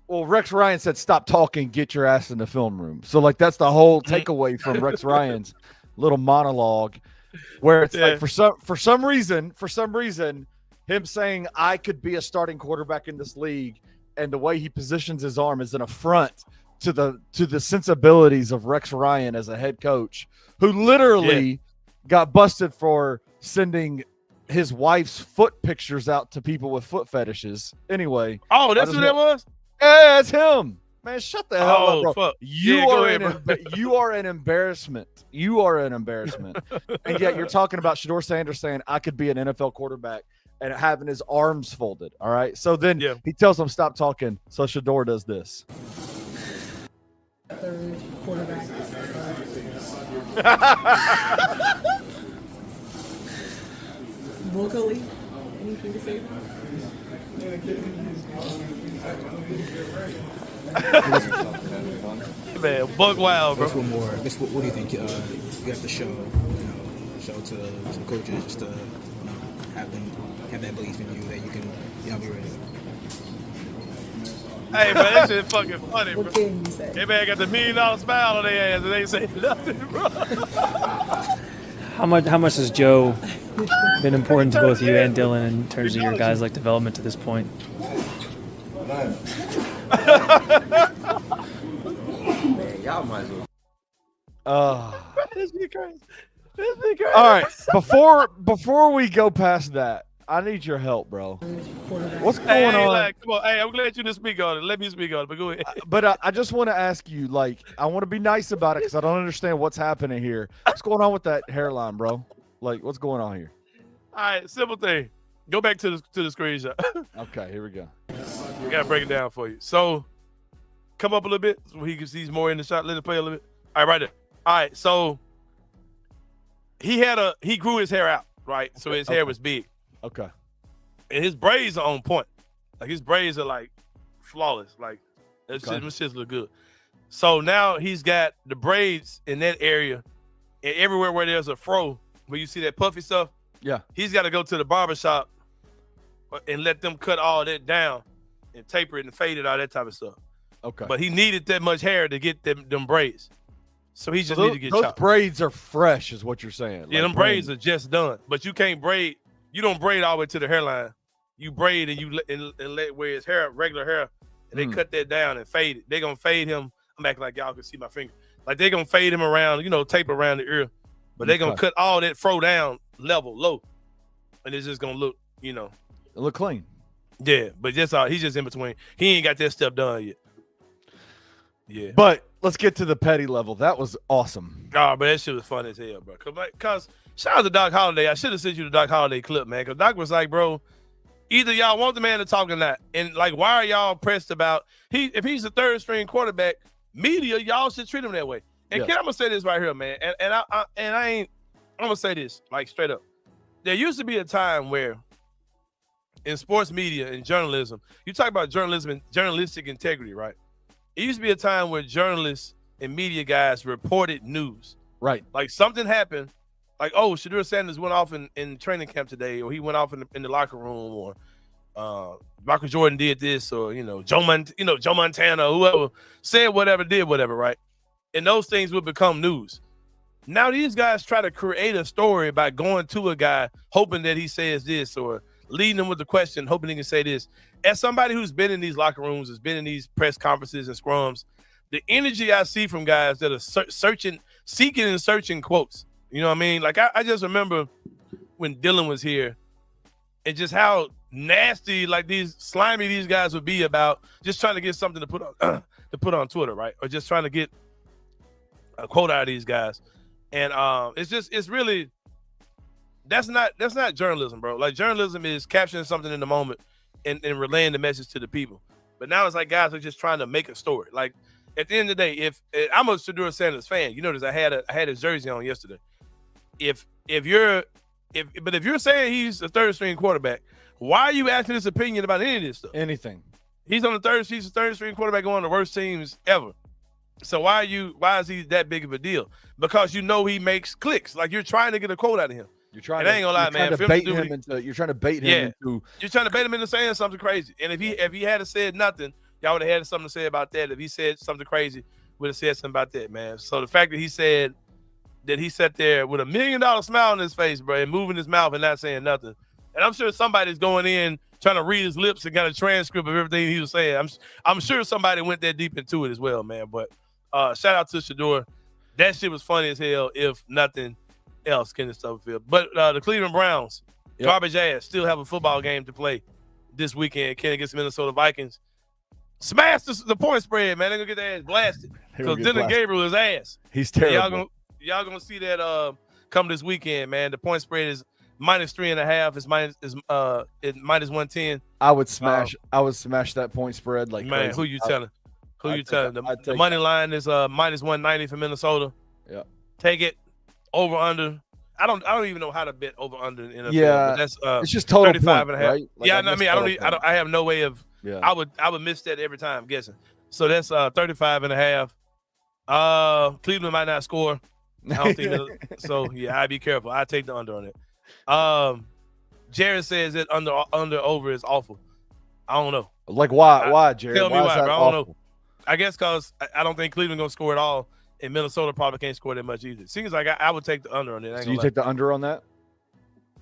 Well, Rex Ryan said, "Stop talking, get your ass in the film room." So, like, that's the whole takeaway from Rex Ryan's little monologue, where it's like for some reason, him saying I could be a starting quarterback in this league, and the way he positions his arm is an affront to the sensibilities of Rex Ryan as a head coach, who literally got busted for sending his wife's foot pictures out to people with foot fetishes. Anyway. Oh, that's who that was? Yeah, it's him. Man, shut the hell up, bro. Fuck. You are an embarrassment. You are an embarrassment. And yet you're talking about Shedeur Sanders saying I could be an NFL quarterback and having his arms folded. All right. So then he tells him stop talking. So Shedeur does this. Third quarterback. Vocally, anything to say? Man, bug wild, bro. What do you think you have to show to the coaches just to have that belief in you that you can be ready? Hey, man, that shit fucking funny, bro. What can you say? Hey, man, got the $1 million smile on their ass and they ain't say nothing, bro. How much has Joe been important to both you and Dylan in terms of your guys' development to this point? Man, y'all might as well. This be crazy. All right. Before we go past that, I need your help, bro. What's going on? Come on. Hey, I'm glad you to speak on it. Let me speak on it, but go ahead. But I just want to ask you, I want to be nice about it because I don't understand what's happening here. What's going on with that hairline, bro? What's going on here? All right, simple thing. Go back to the screenshot. Okay, here we go. I gotta break it down for you. So, come up a little bit so he can see more in the shot. Let it play a little bit. All right, right there. All right, so he grew his hair out, right? So his hair was big. Okay. And his braids are on point. His braids are flawless. That shit look good. So now he's got the braids in that area, and everywhere where there's a fro, where you see that puffy stuff. Yeah. He's got to go to the barbershop and let them cut all that down and taper it and fade it, all that type of stuff. Okay. But he needed that much hair to get them braids. So he just needed to get those chopped. braids are fresh is what you're saying. Yeah, them braids are just done. But you can't braid. You don't braid all the way to the hairline. You braid and you let where his hair, regular hair, and they cut that down and fade it. They're going to fade him. I'm acting like y'all can see my finger. They're going to fade him around, tape around the ear. But they're going to cut all that fro down level, low. And it's just going to look, It look clean. Yeah, but he's just in between. He ain't got that stuff done yet. Yeah. But let's get to the petty level. That was awesome. Oh, but that shit was fun as hell, bro. Cause shout out to Doc Holliday. I should have sent you the Doc Holliday clip, man. Cause Doc was like, bro, either y'all want the man to talk or not. And why are y'all pressed about if he's the third string quarterback, media, y'all should treat him that way. And I'm gonna say this right here, man. And I'm gonna say this straight up. There used to be a time where in sports media and journalism, you talk about journalism and journalistic integrity, right? It used to be a time where journalists and media guys reported news. Right. Something happened, Shedeur Sanders went off in training camp today, or he went off in the locker room, or Michael Jordan did this, or Joe Montana, whoever said whatever, did whatever, right? And those things would become news. Now these guys try to create a story by going to a guy, hoping that he says this, or leading him with the question, hoping he can say this. As somebody who's been in these locker rooms, has been in these press conferences and scrums, the energy I see from guys that are seeking and searching quotes. You know what I mean? Like I just remember when Dylan was here, and just how nasty, like slimy these guys would be about just trying to get something to put on Twitter, right? Or just trying to get a quote out of these guys. And it's really that's not journalism, bro. Like, journalism is capturing something in the moment and relaying the message to the people. But now it's like guys are just trying to make a story. Like, at the end of the day, if I'm a Shedeur Sanders fan, you notice I had his jersey on yesterday. If you're saying he's a third string quarterback, why are you asking his opinion about any of this stuff? Anything. He's a third string quarterback going to the worst teams ever. So why is he that big of a deal? Because he makes clicks. Like, you're trying to get a quote out of him. You're trying. And I ain't gonna lie, man. You're trying to bait him into. You're trying to bait him into saying something crazy. And if he had said nothing, y'all would have had something to say about that. If he said something crazy, would have said something about that, man. So the fact that he said that he sat there with $1 million smile on his face, bro, and moving his mouth and not saying nothing. And I'm sure somebody's going in trying to read his lips and got a transcript of everything he was saying. I'm sure somebody went that deep into it as well, man. But shout out to Shedeur. That shit was funny as hell, if nothing else, Kenneth Stubblefield. But the Cleveland Browns, garbage ass, still have a football game to play this weekend. Ken against the Minnesota Vikings. Smash the point spread, man. They're going to get their ass blasted. Because Dylan Gabriel is ass. He's terrible. Y'all gonna see that come this weekend, man. The point spread is -3.5. It's minus 110. I would smash that point spread like man. Crazy. Who you telling? The money line is -190 for Minnesota. Yeah. Take it over under. I don't even know how to bet over under in the NFL. Yeah, but that's it's just total 35.5. Right? Like, I have no way of. Yeah. I would miss that every time guessing. So that's 35.5. Cleveland might not score. I don't think so. Yeah, I'd be careful. I take the under on it. Jared says that under over is awful. I don't know. Like, why, Jared? Tell me why, bro. I don't awful? know. I guess because I don't think Cleveland gonna score at all, and Minnesota probably can't score that much either. Seems like I would take the under on it. So you take the under on that?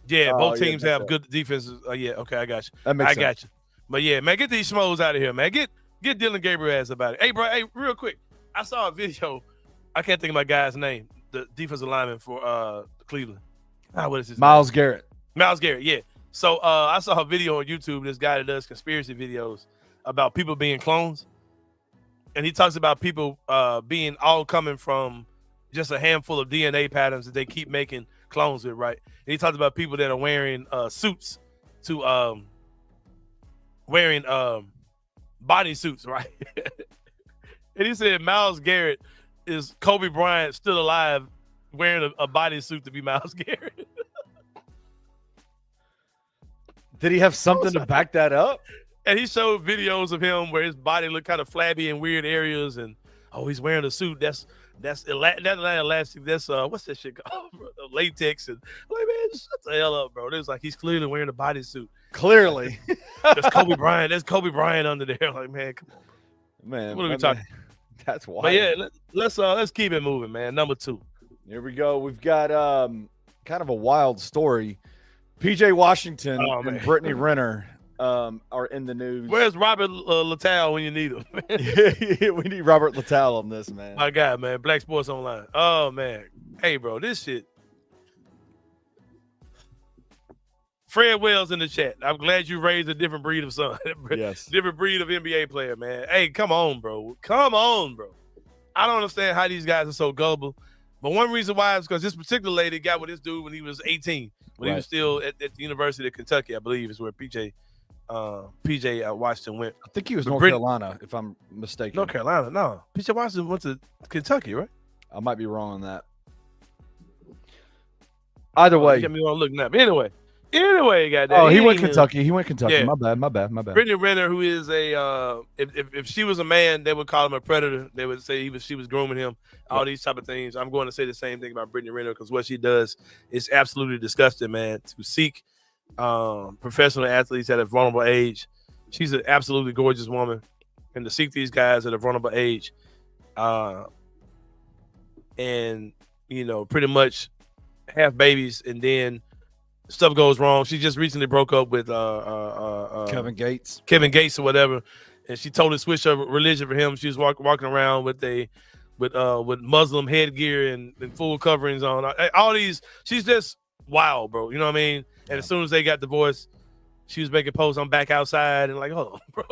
Yeah, both teams have good defenses. Yeah, okay, I got you. That makes sense. I got you. But yeah, man, get these schmoes out of here, man. Get Dylan Gabriel ass about it. Hey, bro. Hey, real quick, I saw a video. I can't think of my guy's name. The defensive lineman for Cleveland. What is his Myles name? Garrett. Myles Garrett, yeah. So I saw a video on YouTube. This guy that does conspiracy videos about people being clones. And he talks about people being all coming from just a handful of DNA patterns that they keep making clones with, right? And he talks about people that are wearing suits to wearing body suits, right? And he said Myles Garrett is Kobe Bryant still alive wearing a bodysuit to be Myles Garrett. Did he have something to back that up? And he showed videos of him where his body looked kind of flabby in weird areas, and he's wearing a suit that's not elastic. That's what's that shit called? Latex. And I'm like, man, shut the hell up, bro. It was like he's clearly wearing a bodysuit. Clearly, that's Kobe Bryant. That's Kobe Bryant under there. Like, man, come on, man. What are we talking? That's wild. But yeah, let's keep it moving, man. Number 2. Here we go. We've got kind of a wild story. PJ Washington and Britney Renner are in the news. Where's Robert Littell when you need him? We need Robert Littell on this, man. My guy, man. Black Sports Online. Oh, man. Hey, bro, this shit. Fred Wells in the chat. I'm glad you raised a different breed of son. Yes. Different breed of NBA player, man. Hey, come on, bro. Come on, bro. I don't understand how these guys are so gullible. But one reason why is because this particular lady got with this dude when he was 18, when he was still at the University of Kentucky, I believe, is where PJ Washington went. I think he was North Carolina, if I'm mistaken. North Carolina, no. PJ Washington went to Kentucky, right? I might be wrong on that. Either way. You got me on looking up. Anyway, goddamn. Oh, he went Kentucky. Yeah. My bad. Britney Renner, who is if she was a man, they would call him a predator. They would say she was grooming him. All these type of things. I'm going to say the same thing about Britney Renner because what she does is absolutely disgusting, man. To seek professional athletes at a vulnerable age. She's an absolutely gorgeous woman, and to seek these guys at a vulnerable age, and pretty much have babies, and then stuff goes wrong. She just recently broke up with Kevin Gates or whatever, and she totally switched her religion for him. She was walking around with Muslim headgear and full coverings on. All these, she's just wild, bro. You know what I mean? And as soon as they got divorced, she was making posts on back outside and like, hold on, bro.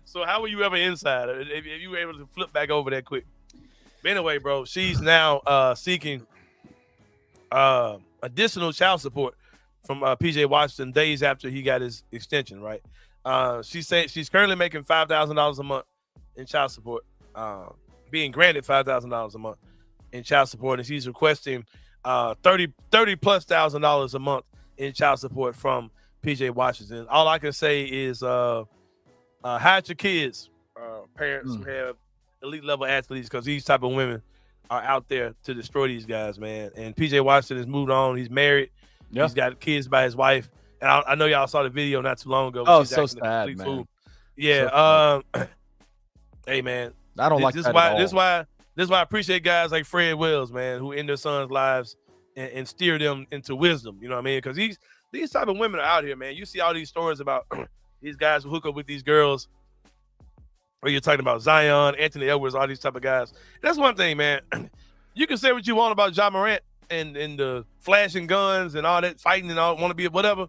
So how were you ever inside if you were able to flip back over that quick? But anyway, bro, she's now seeking additional child support from PJ Washington days after he got his extension, right? She's saying she's currently making $5,000 a month in child support, being granted $5,000 a month in child support, and she's requesting $30,000+ a month in child support from PJ Washington. All I can say is hide your kids, parents who have elite level athletes, because these type of women are out there to destroy these guys, man. And PJ Washington has moved on. He's married. Yeah. He's got kids by his wife. And I know y'all saw the video not too long ago. Oh, so sad, man. Fool. Yeah. So hey, man. I don't like that at all. This is why I appreciate guys like Fred Wells, man, who end their sons' lives and steer them into wisdom. You know what I mean? Because these type of women are out here, man. You see all these stories about these guys who hook up with these girls. Or you're talking about Zion, Anthony Edwards, all these type of guys. That's one thing, man. You can say what you want about Ja Morant and the flashing guns and all that fighting and all want to be whatever.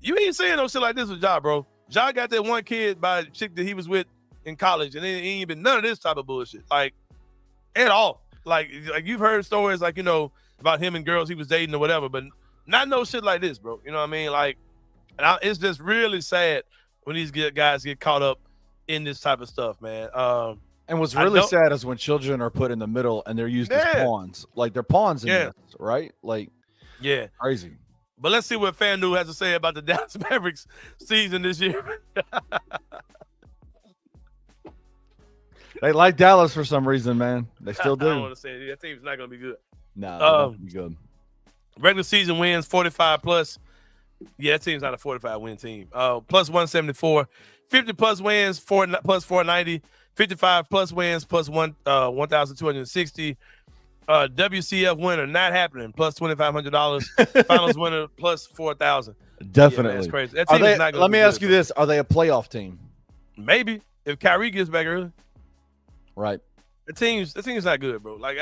You ain't saying no shit like this with Ja, bro. Ja got that one kid by a chick that he was with in college, and it ain't been none of this type of bullshit, like at all. Like you've heard stories like about him and girls he was dating or whatever, but not no shit like this, bro. You know what I mean? Like, it's just really sad when these guys get caught up in this type of stuff, man. And what's really sad is when children are put in the middle and they're used as pawns. Like they're pawns in this, right? Like, crazy. But let's see what FanDuel has to say about the Dallas Mavericks season this year. They like Dallas for some reason, man. They still do. I don't want to say it. That team's not going to be good. No, they're not gonna be good. Regular season wins 45+. Yeah, that team's not a 45-win team. Plus 174. 50+ wins, plus 490. 55+ wins, plus 1,260. WCF winner, not happening. Plus $2,500. Finals winner, plus $4,000. Definitely, that's crazy. That team is not gonna let me ask you this: are they a playoff team? Maybe if Kyrie gets back early. Right. The team's not good, bro. Like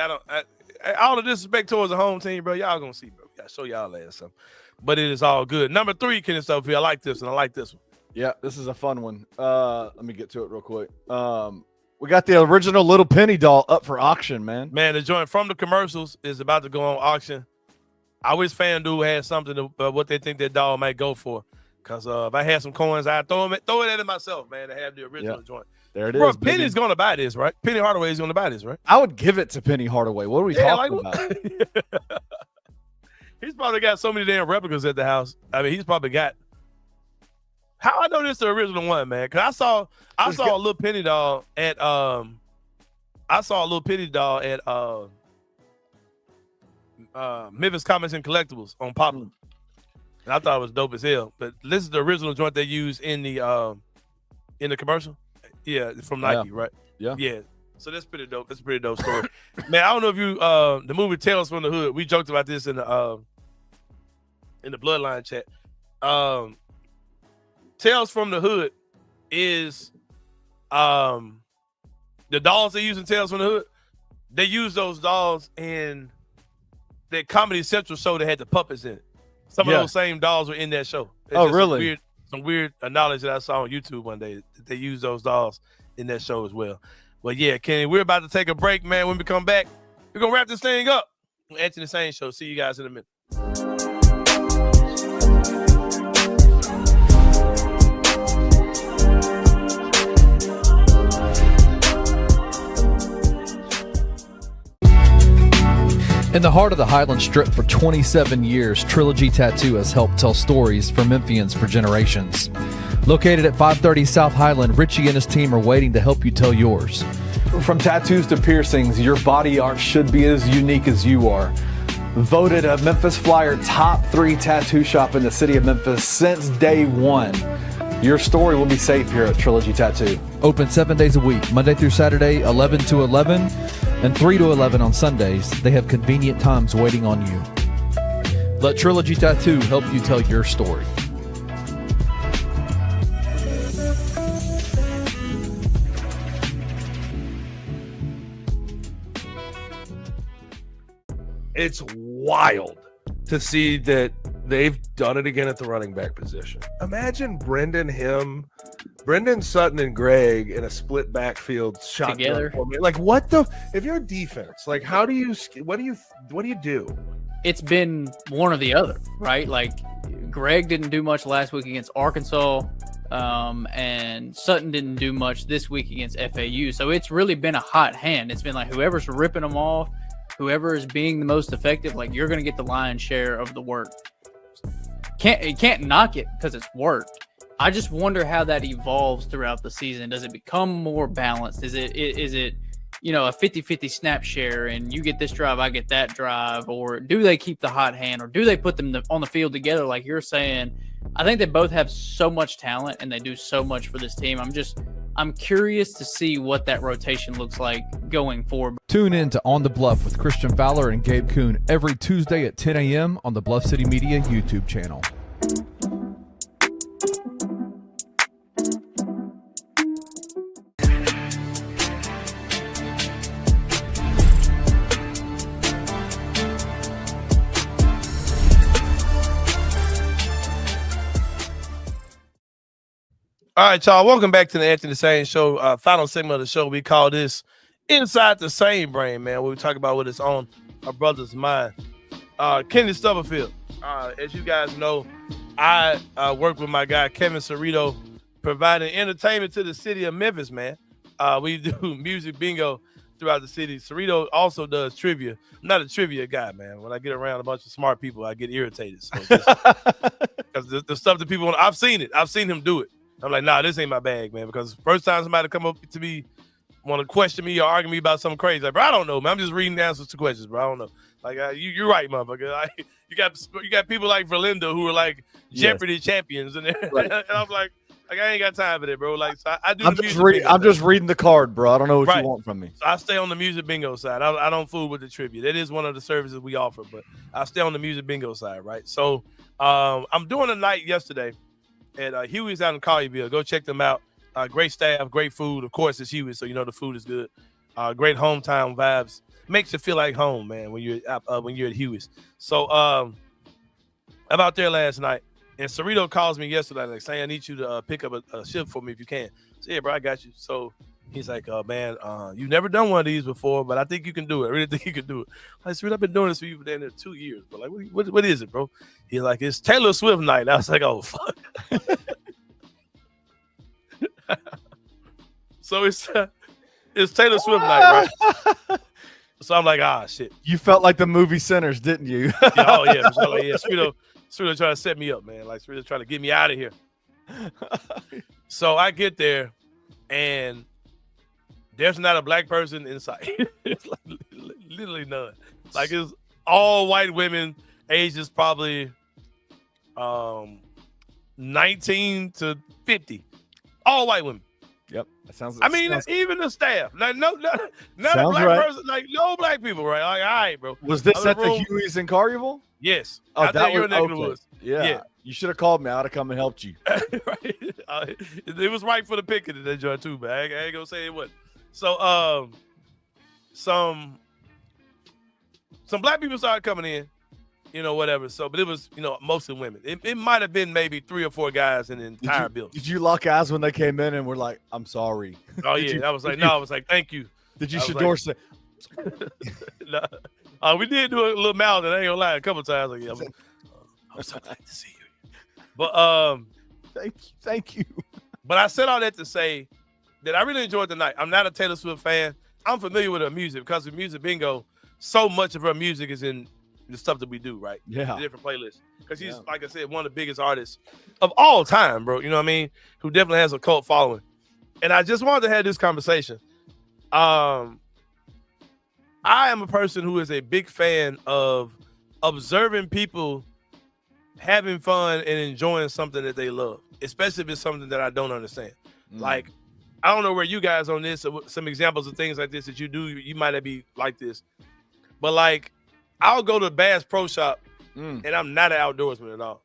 all the disrespect towards the home team, bro. Y'all gonna see, bro. I show y'all ass something, but it is all good. Number 3, Kenny Sophie. I like this one. I like this one. Yeah, this is a fun one. Let me get to it real quick. We got the original Lil Penny doll up for auction, man. Man, the joint from the commercials is about to go on auction. I wish FanDuel had something to what they think that doll might go for. Because if I had some coins, I'd throw it at it myself, man, to have the original joint. There it Bro, is. Penny's going to buy this, right? Penny Hardaway is going to buy this, right? I would give it to Penny Hardaway. What are we talking about? He's probably got so many damn replicas at the house. I mean, he's probably got. How I know this is the original one, man? Because I saw a Lil Penny doll at Memphis Comics and Collectibles on Popular. And I thought it was dope as hell. But this is the original joint they use in the commercial. Yeah, from Nike, right? Yeah. So that's pretty dope. That's a pretty dope story. Man, I don't know if you the movie Tales from the Hood. We joked about this in the Bloodline chat. Tales from the Hood is the dolls they use in Tales from the Hood. They use those dolls in the Comedy Central show that had the puppets in it. Some of those same dolls were in that show. It's really? Some weird knowledge that I saw on YouTube one day. They use those dolls in that show as well. But yeah, Kenny, we're about to take a break, man. When we come back, we're going to wrap this thing up. Anthony Sain Show. See you guys in a minute. In the heart of the Highland Strip for 27 years, Trilogy Tattoo has helped tell stories for Memphians for generations. Located at 530 South Highland, Richie and his team are waiting to help you tell yours. From tattoos to piercings, your body art should be as unique as you are. Voted a Memphis Flyer top 3 tattoo shop in the city of Memphis since day one. Your story will be safe here at Trilogy Tattoo. Open 7 days a week, Monday through Saturday, 11 to 11, and 3 to 11 on Sundays. They have convenient times waiting on you. Let Trilogy Tattoo help you tell your story. It's wild to see that they've done it again at the running back position. Imagine Brendan Sutton, and Greg in a split backfield shotgun together. Like, if you're a defense, like, what do you do? It's been one or the other, right? Like, Greg didn't do much last week against Arkansas, and Sutton didn't do much this week against FAU. So it's really been a hot hand. It's been like whoever's ripping them off, whoever is being the most effective, like, you're going to get the lion's share of the work. You can't knock it because it's worked. I just wonder how that evolves throughout the season. Does it become more balanced? Is it a 50-50 snap share and you get this drive, I get that drive? Or do they keep the hot hand, or do they put them on the field together like you're saying? I think they both have so much talent and they do so much for this team. I'm curious to see what that rotation looks like going forward. Tune in to On the Bluff with Christian Fowler and Gabe Kuhn every Tuesday at 10 a.m. on the Bluff City Media YouTube channel. All right, y'all. Welcome back to the Anthony Sain Show. Final segment of the show. We call this Inside the Sain Brain, man, where we talk about what is on our brother's mind. Kenny Stubblefield. As you guys know, I work with my guy, Kevin Cerrito, providing entertainment to the city of Memphis, man. We do music bingo throughout the city. Cerrito also does trivia. I'm not a trivia guy, man. When I get around a bunch of smart people, I get irritated. So because the stuff that people want, I've seen it. I've seen him do it. I'm like, nah, this ain't my bag, man. Because first time somebody come up to me, want to question me or argue me about something crazy, like, bro, I don't know, man. I'm just reading the answers to questions, bro. I don't know. Like, you're right, motherfucker. You got people like Verlinda who are like Jeopardy champions, and and I'm like I ain't got time for that, bro. Like, so I do. I'm just reading the card, bro. I don't know what you want from me. So I stay on the music bingo side. I don't fool with the trivia. That is one of the services we offer, but I stay on the music bingo side, right? So I'm doing a night yesterday at Huey's out in Collierville. Go check them out. Great staff, great food. Of course, it's Huey, so you know the food is good. Great hometown vibes. Makes you feel like home, man, when you're at Huey's. So I'm out there last night, and Cerrito calls me yesterday, like, saying, I need you to pick up a shift for me if you can. I said, yeah, bro, I got you. So he's like, man, you've never done one of these before, but I think you can do it. I really think you can do it. I said, I've been doing this for you for 2 years, but like, what is it, bro? He's like, it's Taylor Swift night. I was like, oh, fuck. So it's Taylor Swift night, right? So I'm like, shit. You felt like the movie Sinners, didn't you? Oh yeah, so like, yeah. Cerrito trying to set me up, man. Like, Cerrito trying to get me out of here. So I get there, and there's not a black person inside. It's like literally none. Like, it's all white women, ages probably 19 to 50. All white women. Yep, that sounds. I mean, even the staff. Like, not a black person. Like, no black people, right? Like, all right, bro. Was this at the Huey's in Collierville? Yes. Oh, that was okay. Yeah. You should have called me. I'd have come and helped you. Right. It was right for the picking in that joint too, man. I ain't gonna say it wasn't. So, some black people started coming in, whatever. So, but it was, mostly women. It might have been maybe 3 or 4 guys in the entire building. Did you lock eyes when they came in and were like, I'm sorry? Oh, yeah. I was like, thank you. Did you Shedeur Sanders? No. We did do a little mouth, and I ain't gonna lie, a couple times. Like, I'm so glad to see you. But thank you. But I said all that to say that I really enjoyed the night. I'm not a Taylor Swift fan. I'm familiar with her music because with Music Bingo, so much of her music is in the stuff that we do, right? Yeah. The different playlists. Because she's, like I said, one of the biggest artists of all time, bro. You know what I mean? Who definitely has a cult following. And I just wanted to have this conversation. I am a person who is a big fan of observing people having fun and enjoying something that they love, especially if it's something that I don't understand. Like, I don't know where you guys on this, or some examples of things like this that you do. You might not be like this, but like, I'll go to Bass Pro Shop, and I'm not an outdoorsman at all.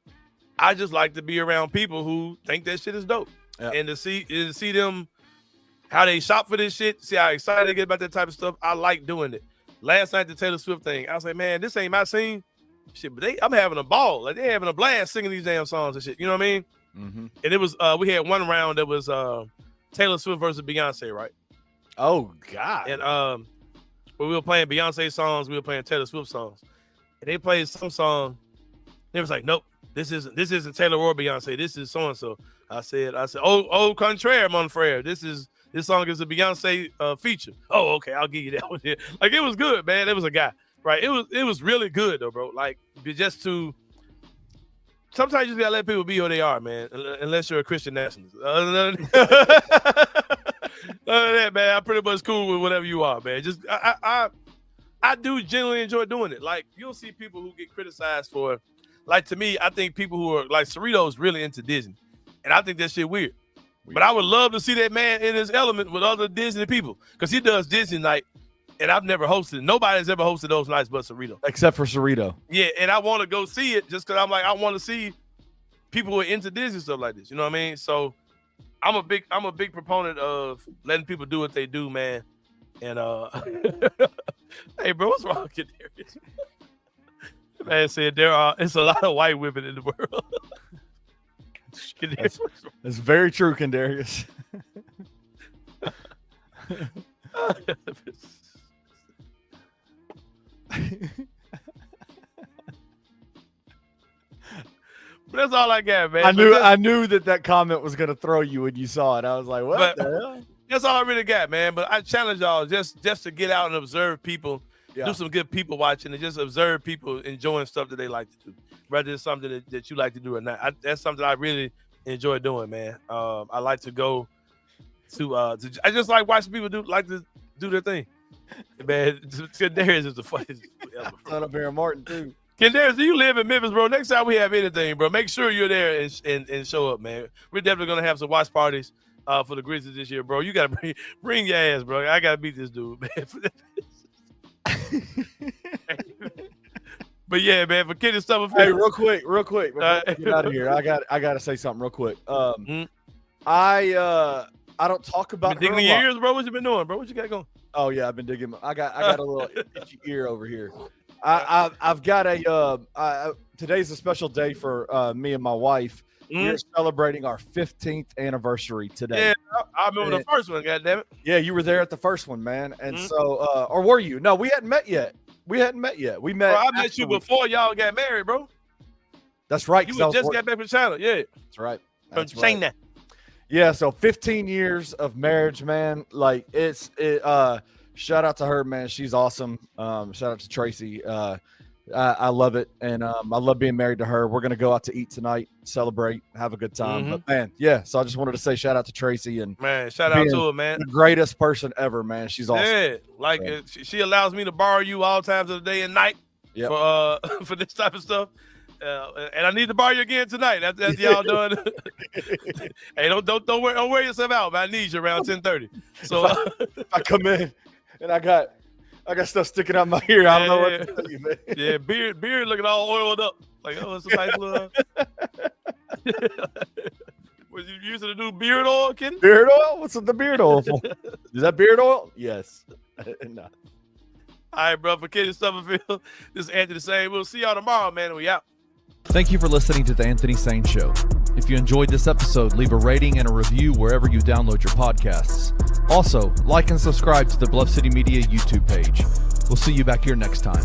I just like to be around people who think that shit is dope, and to see them how they shop for this shit, see how excited they get about that type of stuff. I like doing it. Last night, the Taylor Swift thing, I was like, man, this ain't my scene. Shit, but I'm having a ball. Like, they having a blast singing these damn songs and shit. You know what I mean? Mm-hmm. And it was we had one round that was Taylor Swift versus Beyonce, right? Oh God! And when we were playing Beyonce songs, we were playing Taylor Swift songs, and they played some song. They was like, nope, this isn't Taylor or Beyonce. This is so and so. I said, oh, contraire, mon frere. This song is a Beyonce feature. Oh, okay, I'll give you that one here. Like, it was good, man. It was a guy, right? It was really good though, bro. Like, just to. Sometimes you just gotta let people be who they are, man. Unless you're a Christian nationalist. Other than that, man, I'm pretty much cool with whatever you are, man. Just I do genuinely enjoy doing it. Like, you'll see people who get criticized for, like, to me, I think people who are like Cerrito's really into Disney, and I think that shit weird. But I would love to see that man in his element with other Disney people, because he does Disney night. And I've never hosted. Nobody's ever hosted those nights but Cerrito. Except for Cerrito. Yeah, and I want to go see it just because I'm like, I want to see people who are into Disney stuff like this. You know what I mean? So I'm a big proponent of letting people do what they do, man. And hey, bro, what's wrong with Kadarius? The man said it's a lot of white women in the world. That's very true, Kadarius. But that's all I got, man. I knew that comment was gonna throw you when you saw it. I was like, what the hell? That's all I really got, man. But I challenge y'all just to get out and observe people, do some good people watching, and just observe people enjoying stuff that they like to do, whether it's something that you like to do or not. That's something I really enjoy doing, man. I like to go to I just like watching people do their thing. Man, Kadarius is the funniest ever. Son of Aaron Martin too. Kadarius, do you live in Memphis, bro? Next time we have anything, bro, make sure you're there and show up, man. We're definitely gonna have some watch parties for the Grizzlies this year, bro. You gotta bring your ass, bro. I gotta beat this dude, man. But yeah, man, for Kenny Stubblefield. Hey, real quick, before we get out of here, I gotta say something real quick. I don't talk about digging your ears, bro. What you been doing, bro? What you got going? Oh yeah, I've been digging. I got a little itchy ear over here. I've got today's a special day for me and my wife. We're celebrating our 15th anniversary today. Yeah, I remember the first one. God damn it. Yeah, you were there at the first one, man. And so, or were you? No, we hadn't met yet. We met. Bro, I met you before y'all got married, bro. That's right. You just got back from China. Yeah, that's right. From China. Yeah, so 15 years of marriage, man. Like shout out to her, man. She's awesome. Shout out to Tracy. I love it, and I love being married to her. We're gonna go out to eat tonight, celebrate, have a good time. But man, yeah. So I just wanted to say shout out to Tracy and shout out to her, man. The greatest person ever, man. She's awesome. Yeah, like she allows me to borrow you all times of the day and night for this type of stuff. And I need to borrow you again tonight. After y'all done. Hey, don't wear yourself out, man. I need you around 10:30. So if I come in and I got stuff sticking out my ear. I don't know what to tell you, man. Yeah, beard looking all oiled up. Like, oh, it's a nice little. Was you using the new beard oil, Kenny? Beard oil? What's the beard oil for? Is that beard oil? Yes. No. All right, bro. For Kenny Stubblefield, this is Anthony Sain. We'll see y'all tomorrow, man. We out. Thank you for listening to the Anthony Sain Show. If you enjoyed this episode, leave a rating and a review wherever you download your podcasts. Also, like and subscribe to the Bluff City Media YouTube page. We'll see you back here next time.